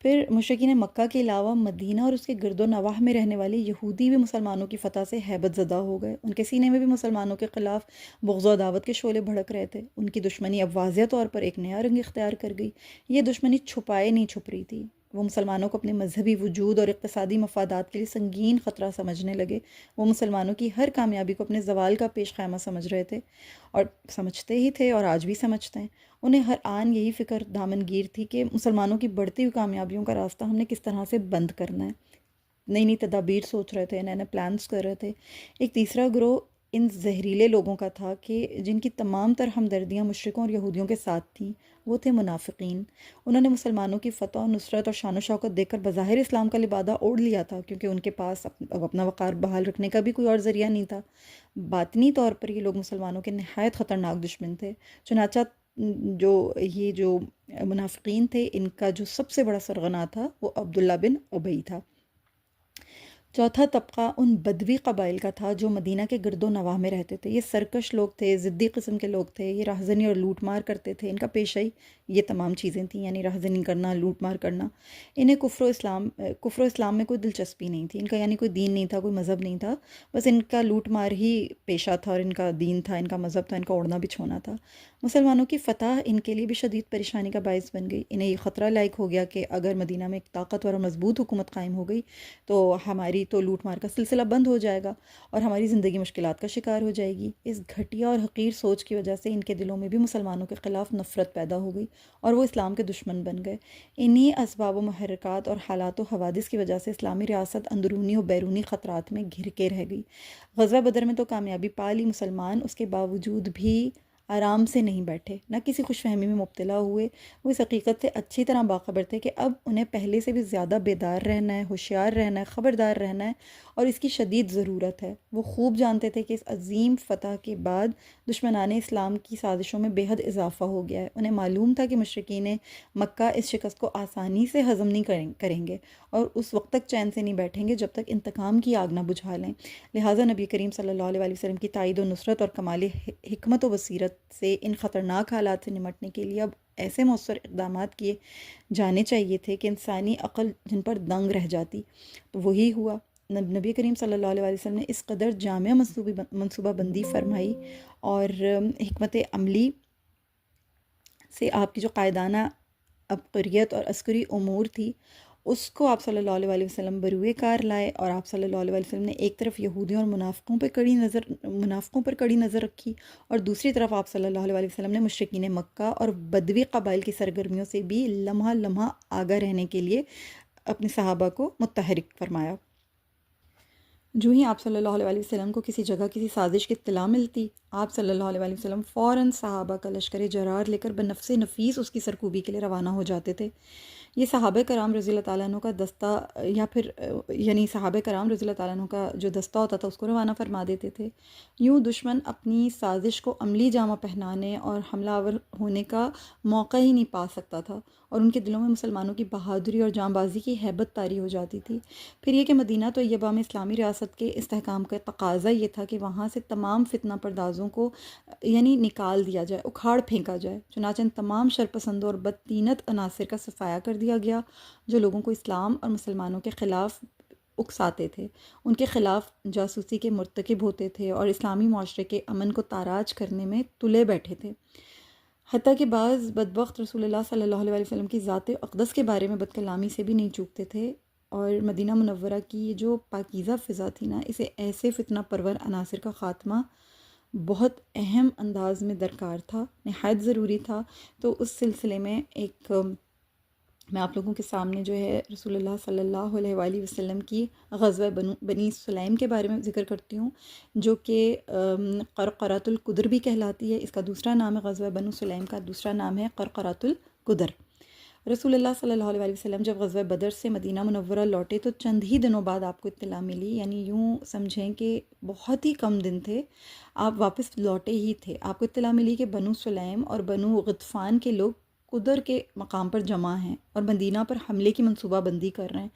پھر مشرکین مکہ کے علاوہ مدینہ اور اس کے گرد و نواح میں رہنے والے یہودی بھی مسلمانوں کی فتح سے ہیبت زدہ ہو گئے، ان کے سینے میں بھی مسلمانوں کے خلاف بغض و عداوت کے شعلے بھڑک رہے تھے۔ ان کی دشمنی اب واضح طور پر ایک نیا رنگ اختیار کر گئی، یہ دشمنی چھپائے نہیں چھپ رہی تھی، وہ مسلمانوں کو اپنے مذہبی وجود اور اقتصادی مفادات کے لیے سنگین خطرہ سمجھنے لگے۔ وہ مسلمانوں کی ہر کامیابی کو اپنے زوال کا پیش خیمہ سمجھ رہے تھے، اور سمجھتے ہی تھے اور آج بھی سمجھتے ہیں۔ انہیں ہر آن یہی فکر دامن گیر تھی کہ مسلمانوں کی بڑھتی ہوئی کامیابیوں کا راستہ ہم نے کس طرح سے بند کرنا ہے۔ نئی نئی تدابیر سوچ رہے تھے، نئے نئے پلانس کر رہے تھے۔ ایک تیسرا گروہ ان زہریلے لوگوں کا تھا کہ جن کی تمام تر ہمدردیاں مشرکوں اور یہودیوں کے ساتھ تھیں، وہ تھے منافقین۔ انہوں نے مسلمانوں کی فتح و نصرت اور شان و شوکت دیکھ کر بظاہر اسلام کا لبادہ اوڑھ لیا تھا، کیونکہ ان کے پاس اب اپنا وقار بحال رکھنے کا بھی کوئی اور ذریعہ نہیں تھا۔ باطنی طور پر یہ لوگ مسلمانوں کے نہایت خطرناک دشمن تھے، چنانچہ جو منافقین تھے ان کا جو سب سے بڑا سرغنہ تھا وہ عبداللہ بن ابی تھا۔ چوتھا طبقہ ان بدوی قبائل کا تھا جو مدینہ کے گرد و نواح میں رہتے تھے۔ یہ سرکش لوگ تھے، ضدی قسم کے لوگ تھے، یہ راہزنی اور لوٹ مار کرتے تھے، ان کا پیشہ ہی یہ تمام چیزیں تھیں، یعنی راہزنی کرنا، لوٹ مار کرنا۔ انہیں کفر و اسلام میں کوئی دلچسپی نہیں تھی، ان کا یعنی کوئی دین نہیں تھا، کوئی مذہب نہیں تھا، بس ان کا لوٹ مار ہی پیشہ تھا، اور ان کا دین تھا، ان کا مذہب تھا، ان کا اوڑھنا بچھونا تھا۔ مسلمانوں کی فتح ان کے لیے بھی شدید پریشانی کا باعث بن گئی۔ انہیں یہ خطرہ لاحق ہو گیا کہ اگر مدینہ میں ایک طاقتور اور مضبوط حکومت قائم ہو گئی تو ہماری تو لوٹ مار کا سلسلہ بند ہو جائے گا اور ہماری زندگی مشکلات کا شکار ہو جائے گی۔ اس گھٹیا اور حقیر سوچ کی وجہ سے ان کے دلوں میں بھی مسلمانوں کے خلاف نفرت پیدا ہو گئی اور وہ اسلام کے دشمن بن گئے۔ انہی اسباب و محرکات اور حالات و حوادث کی وجہ سے اسلامی ریاست اندرونی و بیرونی خطرات میں گھر کے رہ گئی۔ غزوہ بدر میں تو کامیابی پا لی مسلمان، اس کے باوجود بھی آرام سے نہیں بیٹھے، نہ کسی خوش فہمی میں مبتلا ہوئے۔ وہ اس حقیقت سے اچھی طرح باخبر تھے کہ اب انہیں پہلے سے بھی زیادہ بیدار رہنا ہے، ہوشیار رہنا ہے، خبردار رہنا ہے، اور اس کی شدید ضرورت ہے۔ وہ خوب جانتے تھے کہ اس عظیم فتح کے بعد دشمنان اسلام کی سازشوں میں بے حد اضافہ ہو گیا ہے۔ انہیں معلوم تھا کہ مشرکین مکہ اس شکست کو آسانی سے ہضم نہیں کریں گے اور اس وقت تک چین سے نہیں بیٹھیں گے جب تک انتقام کی آگ نہ بجھا لیں۔ لہٰذا نبی کریم صلی اللہ علیہ وسلم کی تائید و نصرت اور کمال حکمت و بصیرت سے ان خطرناک حالات سے نمٹنے کے لیے اب ایسے مؤثر اقدامات کیے جانے چاہیے تھے کہ انسانی عقل جن پر دنگ رہ جاتی۔ تو وہی ہوا۔ نبی کریم صلی اللہ علیہ وسلم نے اس قدر جامع منصوبہ بندی فرمائی اور حکمت عملی سے آپ کی جو قائدانہ عبقریت اور عسکری امور تھی اس کو آپ صلی اللہ علیہ وسلم بروئے کار لائے، اور آپ صلی اللہ علیہ وسلم نے ایک طرف یہودیوں اور منافقوں پر کڑی نظر رکھی، اور دوسری طرف آپ صلی اللہ علیہ وسلم نے مشرکین مکہ اور بدوی قبائل کی سرگرمیوں سے بھی لمحہ لمحہ آگاہ رہنے کے لیے اپنے صحابہ کو متحرک فرمایا۔ جو ہی آپ صلی اللہ علیہ وسلم کو کسی جگہ کسی سازش کی اطلاع ملتی، آپ صلی اللہ علیہ وسلم فوراً صحابہ کا لشکر جرار لے کر بنفس نفیس اس کی سرکوبی کے لیے روانہ ہو جاتے تھے۔ یہ صحابہ کرام رضی اللہ تعالیٰ عنہ کا دستہ یا پھر یعنی صحابہ کرام رضی اللہ تعالیٰ عنہ کا جو دستہ ہوتا تھا اس کو روانہ فرما دیتے تھے۔ یوں دشمن اپنی سازش کو عملی جامہ پہنانے اور حملہ آور ہونے کا موقع ہی نہیں پا سکتا تھا، اور ان کے دلوں میں مسلمانوں کی بہادری اور جاں بازی کی ہیبت طاری ہو جاتی تھی۔ پھر یہ کہ مدینہ طیبہ میں اسلامی ریاست کے استحکام کا تقاضا یہ تھا کہ وہاں سے تمام فتنہ پردازوں کو یعنی نکال دیا جائے، اکھاڑ پھینکا جائے۔ چنانچہ ان تمام شرپسندوں اور بدطینت عناصر کا صفایا کر دیا گیا جو لوگوں کو اسلام اور مسلمانوں کے خلاف اکساتے تھے، ان کے خلاف جاسوسی کے مرتکب ہوتے تھے اور اسلامی معاشرے کے امن کو تاراج کرنے میں تلے بیٹھے تھے۔ حتیٰ کہ بعض بدبخت رسول اللہ صلی اللہ علیہ وسلم کی ذات اقدس کے بارے میں بد کلامی سے بھی نہیں چوکتے تھے، اور مدینہ منورہ کی یہ جو پاکیزہ فضا تھی نا، اسے ایسے فتنہ پرور عناصر کا خاتمہ بہت اہم انداز میں درکار تھا، نہایت ضروری تھا۔ تو اس سلسلے میں میں آپ لوگوں کے سامنے جو ہے رسول اللہ صلی اللہ علیہ وآلہ وسلم کی غزوہ بنی سلیم کے بارے میں ذکر کرتی ہوں، جو کہ قرقرۃ القدر بھی کہلاتی ہے۔ اس کا دوسرا نام ہے، غزوہ بنو سلیم کا دوسرا نام ہے قرقرۃ القدر۔ رسول اللہ صلی اللہ علیہ وسلم جب غزوہ بدر سے مدینہ منورہ لوٹے تو چند ہی دنوں بعد آپ کو اطلاع ملی، یعنی یوں سمجھیں کہ بہت ہی کم دن تھے، آپ واپس لوٹے ہی تھے، آپ کو اطلاع ملی کہ بنو سلیم اور بنو غطفان کے لوگ قدر کے مقام پر جمع ہیں اور مدینہ پر حملے کی منصوبہ بندی کر رہے ہیں۔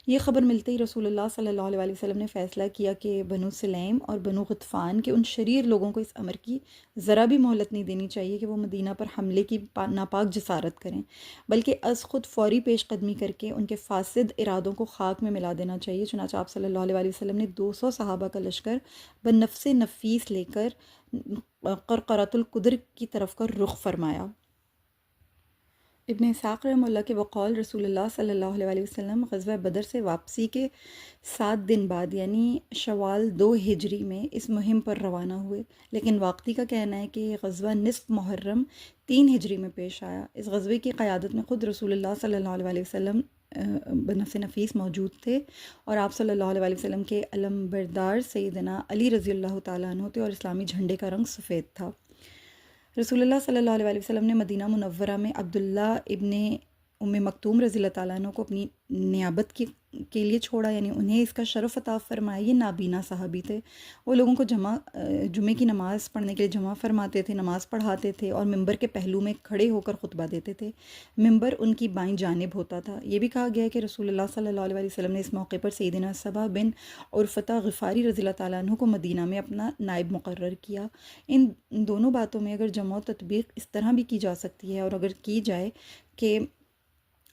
یہ خبر ملتے ہی رسول اللہ صلی اللہ علیہ وسلم نے فیصلہ کیا کہ بنو سلیم اور بنو غطفان کے ان شریر لوگوں کو اس امر کی ذرا بھی مہلت نہیں دینی چاہیے کہ وہ مدینہ پر حملے کی ناپاک جسارت کریں، بلکہ از خود فوری پیش قدمی کر کے ان کے فاسد ارادوں کو خاک میں ملا دینا چاہیے۔ چنانچہ آپ صلی اللہ علیہ وسلم نے 200 صحابہ کا لشکر بنفس نفیس لے کر قرقرۃ القدر کی طرف کا رخ فرمایا۔ ابن اسحاق رحمہ اللہ کے بقول رسول اللہ صلی اللہ علیہ وسلم غزوہ بدر سے واپسی کے 7 دن بعد یعنی شوال 2 ہجری میں اس مہم پر روانہ ہوئے، لیکن واقعی کا کہنا ہے کہ غزوہ نصف محرم 3 ہجری میں پیش آیا۔ اس غزوے کی قیادت میں خود رسول اللہ صلی اللہ علیہ وسلم بنفس نفیس موجود تھے، اور آپ صلی اللہ علیہ وسلم کے علم بردار سیدنا علی رضی اللہ تعالیٰ عنہ تھے، اور اسلامی جھنڈے کا رنگ سفید تھا۔ رسول اللہ صلی اللہ علیہ وسلم نے مدینہ منورہ میں عبداللہ ابن ام مکتوم رضی اللہ تعالیٰ عنہ کو اپنی نیابت کے لیے چھوڑا، یعنی انہیں اس کا شرف عطا فرمایا۔ یہ نابینا صحابی تھے، وہ لوگوں کو جمعے کی نماز پڑھنے کے لیے جمع فرماتے تھے، نماز پڑھاتے تھے اور ممبر کے پہلو میں کھڑے ہو کر خطبہ دیتے تھے۔ ممبر ان کی بائیں جانب ہوتا تھا۔ یہ بھی کہا گیا ہے کہ رسول اللہ صلی اللہ علیہ وسلم نے اس موقع پر سیدنا صبا بن عرفتہ غفاری رضی اللہ تعالیٰ عنہ کو مدینہ میں اپنا نائب مقرر کیا۔ ان دونوں باتوں میں اگر جمع و تطبیق اس طرح بھی کی جا سکتی ہے، اور اگر کی جائے کہ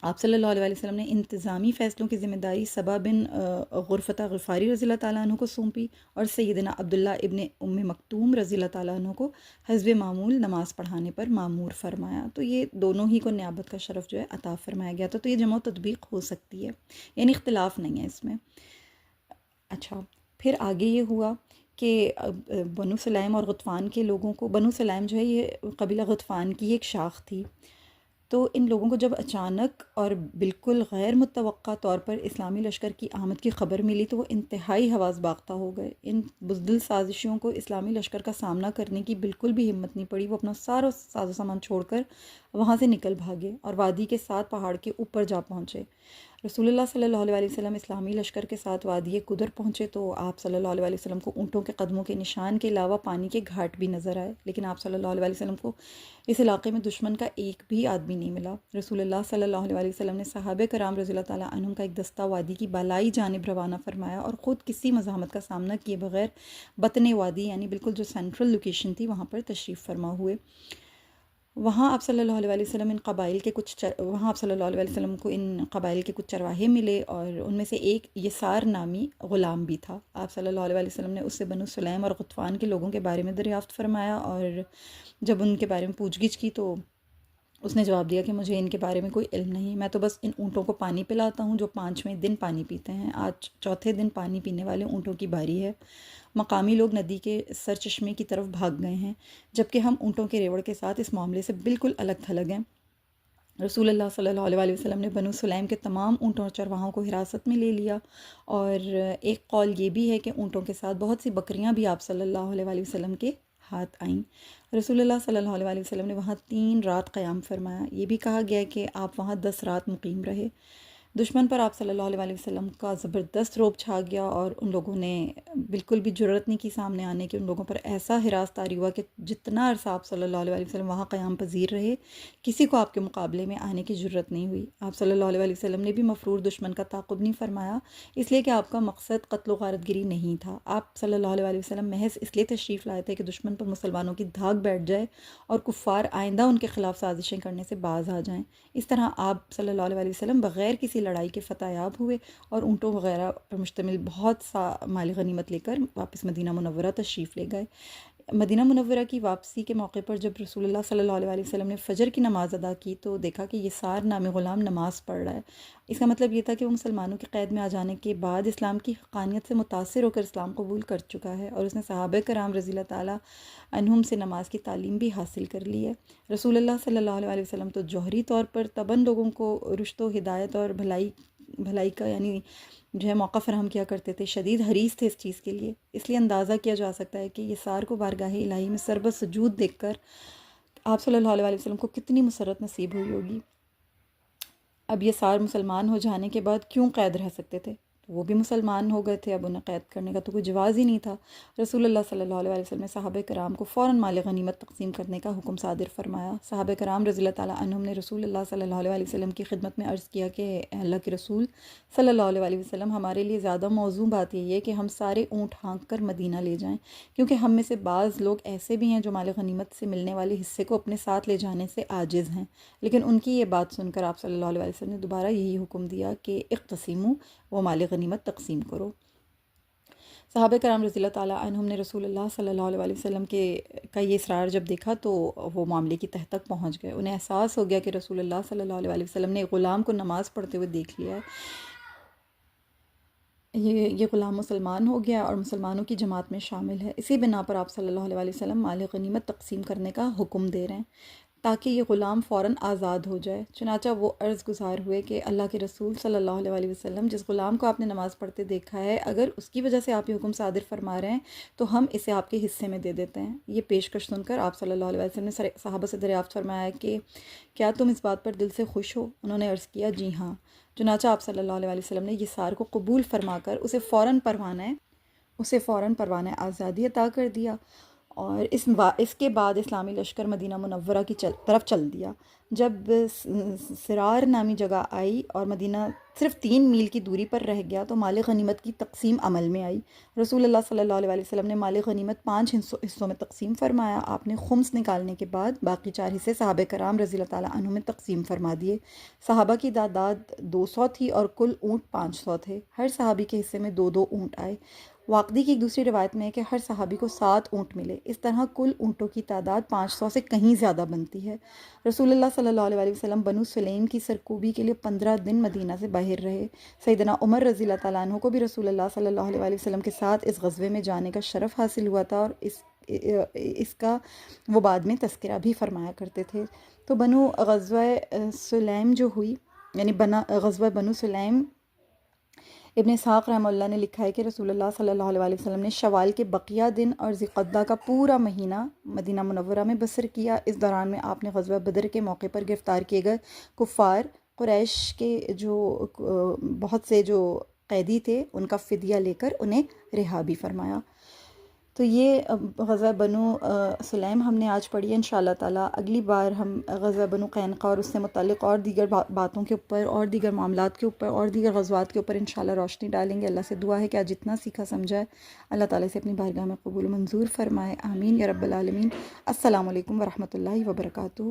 آپ صلی اللہ علیہ وسلم نے انتظامی فیصلوں کی ذمہ داری صبا بن غرفتہ غفاری رضی اللہ تعالیٰ عنہ کو سونپی، اور سیدنا عبداللہ ابن ام مکتوم رضی اللہ تعالیٰ عنہ کو حسب معمول نماز پڑھانے پر مامور فرمایا، تو یہ دونوں ہی کو نیابت کا شرف جو ہے عطا فرمایا گیا تھا۔ تو یہ جمع و تطبیق ہو سکتی ہے، یعنی اختلاف نہیں ہے اس میں۔ اچھا، پھر آگے یہ ہوا کہ بنو سلیم اور غطفان کے لوگوں کو، بنو سلیم جو ہے یہ قبیلہ غطفان کی ایک شاخ تھی، تو ان لوگوں کو جب اچانک اور بالکل غیر متوقع طور پر اسلامی لشکر کی آمد کی خبر ملی تو وہ انتہائی حواس باختہ ہو گئے۔ ان بزدل سازشیوں کو اسلامی لشکر کا سامنا کرنے کی بالکل بھی ہمت نہیں پڑی، وہ اپنا سارا ساز و سامان چھوڑ کر وہاں سے نکل بھاگے اور وادی کے ساتھ پہاڑ کے اوپر جا پہنچے۔ رسول اللہ صلی اللہ علیہ وسلم اسلامی لشکر کے ساتھ وادی قدر پہنچے تو آپ صلی اللہ علیہ وسلم کو اونٹوں کے قدموں کے نشان کے علاوہ پانی کے گھاٹ بھی نظر آئے، لیکن آپ صلی اللہ علیہ وسلم کو اس علاقے میں دشمن کا ایک بھی آدمی نہیں ملا۔ رسول اللہ صلی اللہ علیہ وسلم نے صحابہ کرام رضی اللہ تعالیٰ عنہم کا ایک دستہ وادی کی بالائی جانب روانہ فرمایا اور خود کسی مزاحمت کا سامنا کیے بغیر بطن وادی یعنی بالکل جو سینٹرل لوکیشن تھی وہاں پر تشریف فرما ہوئے۔ وہاں آپ صلی اللہ علیہ وسلم وہاں آپ صلی اللہ علیہ وسلم کو ان قبائل کے کچھ چرواہے ملے، اور ان میں سے ایک یسار نامی غلام بھی تھا۔ آپ صلی اللہ علیہ وسلم نے اس سے بنو سلیم اور غطفان کے لوگوں کے بارے میں دریافت فرمایا، اور جب ان کے بارے میں پوچھ گچھ کی تو اس نے جواب دیا کہ مجھے ان کے بارے میں کوئی علم نہیں، میں تو بس ان اونٹوں کو پانی پلاتا ہوں جو 5ویں دن پانی پیتے ہیں، آج 4تھے دن پانی پینے والے اونٹوں کی باری ہے۔ مقامی لوگ ندی کے سرچشمے کی طرف بھاگ گئے ہیں، جبکہ ہم اونٹوں کے ریوڑ کے ساتھ اس معاملے سے بالکل الگ تھلگ ہیں۔ رسول اللہ صلی اللہ علیہ وسلم نے بنو سلیم کے تمام اونٹوں اور چرواہوں کو حراست میں لے لیا، اور ایک قول یہ بھی ہے کہ اونٹوں کے ساتھ بہت سی بکریاں بھی آپ صلی اللہ علیہ وسلم کے ہاتھ آئیں۔ رسول اللہ صلی اللہ علیہ وسلم نے وہاں 3 رات قیام فرمایا۔ یہ بھی کہا گیا ہے کہ آپ وہاں 10 رات مقیم رہے۔ دشمن پر آپ صلی اللہ علیہ وسلم کا زبردست رعب چھا گیا، اور ان لوگوں نے بالکل بھی جرأت نہیں کی سامنے آنے کی۔ ان لوگوں پر ایسا ہراس طاری ہوا کہ جتنا عرصہ آپ صلی اللہ علیہ وسلم وہاں قیام پذیر رہے، کسی کو آپ کے مقابلے میں آنے کی جرأت نہیں ہوئی۔ آپ صلی اللہ علیہ وسلم نے بھی مفرور دشمن کا تعاقب نہیں فرمایا، اس لیے کہ آپ کا مقصد قتل و غارت گری نہیں تھا۔ آپ صلی اللہ علیہ وسلم محض اس لیے تشریف لائے تھے کہ دشمن پر مسلمانوں کی دھاک بیٹھ جائے اور کفار آئندہ ان کے خلاف سازشیں کرنے سے باز آ جائیں۔ اس طرح آپ صلی اللہ علیہ وسلم بغیر کسی لڑائی کے فتح یاب ہوئے اور اونٹوں وغیرہ پر مشتمل بہت سا مال غنیمت لے کر واپس مدینہ منورہ تشریف لے گئے۔ مدینہ منورہ کی واپسی کے موقع پر جب رسول اللہ صلی اللہ علیہ وسلم نے فجر کی نماز ادا کی تو دیکھا کہ یسار نامی غلام نماز پڑھ رہا ہے۔ اس کا مطلب یہ تھا کہ وہ مسلمانوں کی قید میں آ جانے کے بعد اسلام کی حقانیت سے متاثر ہو کر اسلام قبول کر چکا ہے، اور اس نے صحابہ کرام رضی اللہ تعالیٰ عنہم سے نماز کی تعلیم بھی حاصل کر لی ہے۔ رسول اللہ صلی اللہ علیہ وسلم تو جوہری طور پر تباً لوگوں کو رشد و ہدایت اور بھلائی کا یعنی جو ہے موقع فراہم کیا کرتے تھے، شدید حریص تھے اس چیز کے لیے۔ اس لیے اندازہ کیا جا سکتا ہے کہ یسار کو بارگاہ الہی میں سربت سجود دیکھ کر آپ صلی اللہ علیہ وسلم کو کتنی مسرت نصیب ہوئی ہوگی۔ اب یسار مسلمان ہو جانے کے بعد کیوں قید رہ سکتے تھے؟ وہ بھی مسلمان ہو گئے تھے، اب انہیں قید کرنے کا تو کوئی جواز ہی نہیں تھا۔ رسول اللہ صلی اللہ علیہ وسلم نے صحابہ کرام کو فوراً مال غنیمت تقسیم کرنے کا حکم صادر فرمایا۔ صحابہ کرام رضی اللہ تعالیٰ عنہم نے رسول اللہ صلی اللہ علیہ وسلم کی خدمت میں عرض کیا کہ اللہ کے رسول صلی اللہ علیہ وسلم، ہمارے لیے زیادہ موزوں بات یہی ہے کہ ہم سارے اونٹ ہانک کر مدینہ لے جائیں، کیونکہ ہم میں سے بعض لوگ ایسے بھی ہیں جو مال غنیمت سے ملنے والے حصے کو اپنے ساتھ لے جانے سے عاجز ہیں۔ لیکن ان کی یہ بات سن کر آپ صلی اللہ علیہ وسلم نے دوبارہ یہی حکم دیا کہ اقتسموا، وہ مال غنیمت تقسیم کرو۔ صحابہ کرام رضی اللہ تعالیٰ عنہم نے رسول اللہ صلی اللہ علیہ وسلم کا یہ اصرار جب دیکھا تو وہ معاملے کی تہہ تک پہنچ گئے۔ انہیں احساس ہو گیا کہ رسول اللہ صلی اللہ علیہ وسلم نے غلام کو نماز پڑھتے ہوئے دیکھ لیا ہے، یہ غلام مسلمان ہو گیا اور مسلمانوں کی جماعت میں شامل ہے۔ اسی بنا پر آپ صلی اللہ علیہ وسلم مال غنیمت تقسیم کرنے کا حکم دے رہے ہیں تاکہ یہ غلام فوراً آزاد ہو جائے۔ چنانچہ وہ عرض گزار ہوئے کہ اللہ کے رسول صلی اللہ علیہ وسلم، جس غلام کو آپ نے نماز پڑھتے دیکھا ہے، اگر اس کی وجہ سے آپ یہ حکم صادر فرما رہے ہیں تو ہم اسے آپ کے حصے میں دے دیتے ہیں۔ یہ پیشکش سن کر آپ صلی اللہ علیہ وسلم نے صحابہ سے دریافت فرمایا کہ کیا تم اس بات پر دل سے خوش ہو؟ انہوں نے عرض کیا جی ہاں۔ چنانچہ آپ صلی اللہ علیہ وسلم نے یسار کو قبول فرما کر اسے فوراً پروانہ آزادی عطا کر دیا، اور اس کے بعد اسلامی لشکر مدینہ منورہ کی طرف چل دیا۔ جب سرار نامی جگہ آئی اور مدینہ صرف 3 میل کی دوری پر رہ گیا تو مال غنیمت کی تقسیم عمل میں آئی۔ رسول اللہ صلی اللہ علیہ وسلم نے مال غنیمت 5 حصوں میں تقسیم فرمایا۔ آپ نے خمس نکالنے کے بعد باقی 4 حصے صحابہ کرام رضی اللہ تعالیٰ عنہم میں تقسیم فرما دیے۔ صحابہ کی تعداد 200 تھی اور کل اونٹ 500 تھے۔ ہر صحابی کے حصے میں 2 اونٹ آئے۔ واقعی کی ایک دوسری روایت میں ہے کہ ہر صحابی کو 7 اونٹ ملے۔ اس طرح کل اونٹوں کی تعداد 500 سے کہیں زیادہ بنتی ہے۔ رسول اللہ صلی اللہ علیہ وسلم بنو سلیم کی سرکوبی کے لیے 15 دن مدینہ سے باہر رہے۔ سیدنا عمر رضی اللہ تعالیٰ عنہ کو بھی رسول اللہ صلی اللہ علیہ وسلم کے ساتھ اس غزوے میں جانے کا شرف حاصل ہوا تھا، اور اس کا وہ بعد میں تذکرہ بھی فرمایا کرتے تھے۔ تو غزوہ سلیم جو ہوئی، یعنی غزوہ بنو سلیم، ابن اسحاق رحمہ اللہ نے لکھا ہے کہ رسول اللہ صلی اللہ علیہ وسلم نے شوال کے بقیہ دن اور ذوالقعدہ کا پورا مہینہ مدینہ منورہ میں بسر کیا۔ اس دوران میں آپ نے غزوہ بدر کے موقع پر گرفتار کیے گئے کفار قریش کے جو بہت سے جو قیدی تھے ان کا فدیہ لے کر انہیں رہا بھی فرمایا۔ تو یہ غزوہ بنو سلیم ہم نے آج پڑھی ہے۔ انشاءاللہ تعالیٰ اگلی بار ہم غزوہ بنو قینقاع اور اس سے متعلق اور دیگر باتوں کے اوپر اور دیگر معاملات کے اوپر اور دیگر غزوات کے اوپر انشاءاللہ روشنی ڈالیں گے۔ اللہ سے دعا ہے کہ آج جتنا سیکھا سمجھا ہے اللہ تعالیٰ سے اپنی بارگاہ میں قبول و منظور فرمائے، آمین یا رب العالمین۔ السلام علیکم ورحمۃ اللہ وبرکاتہ۔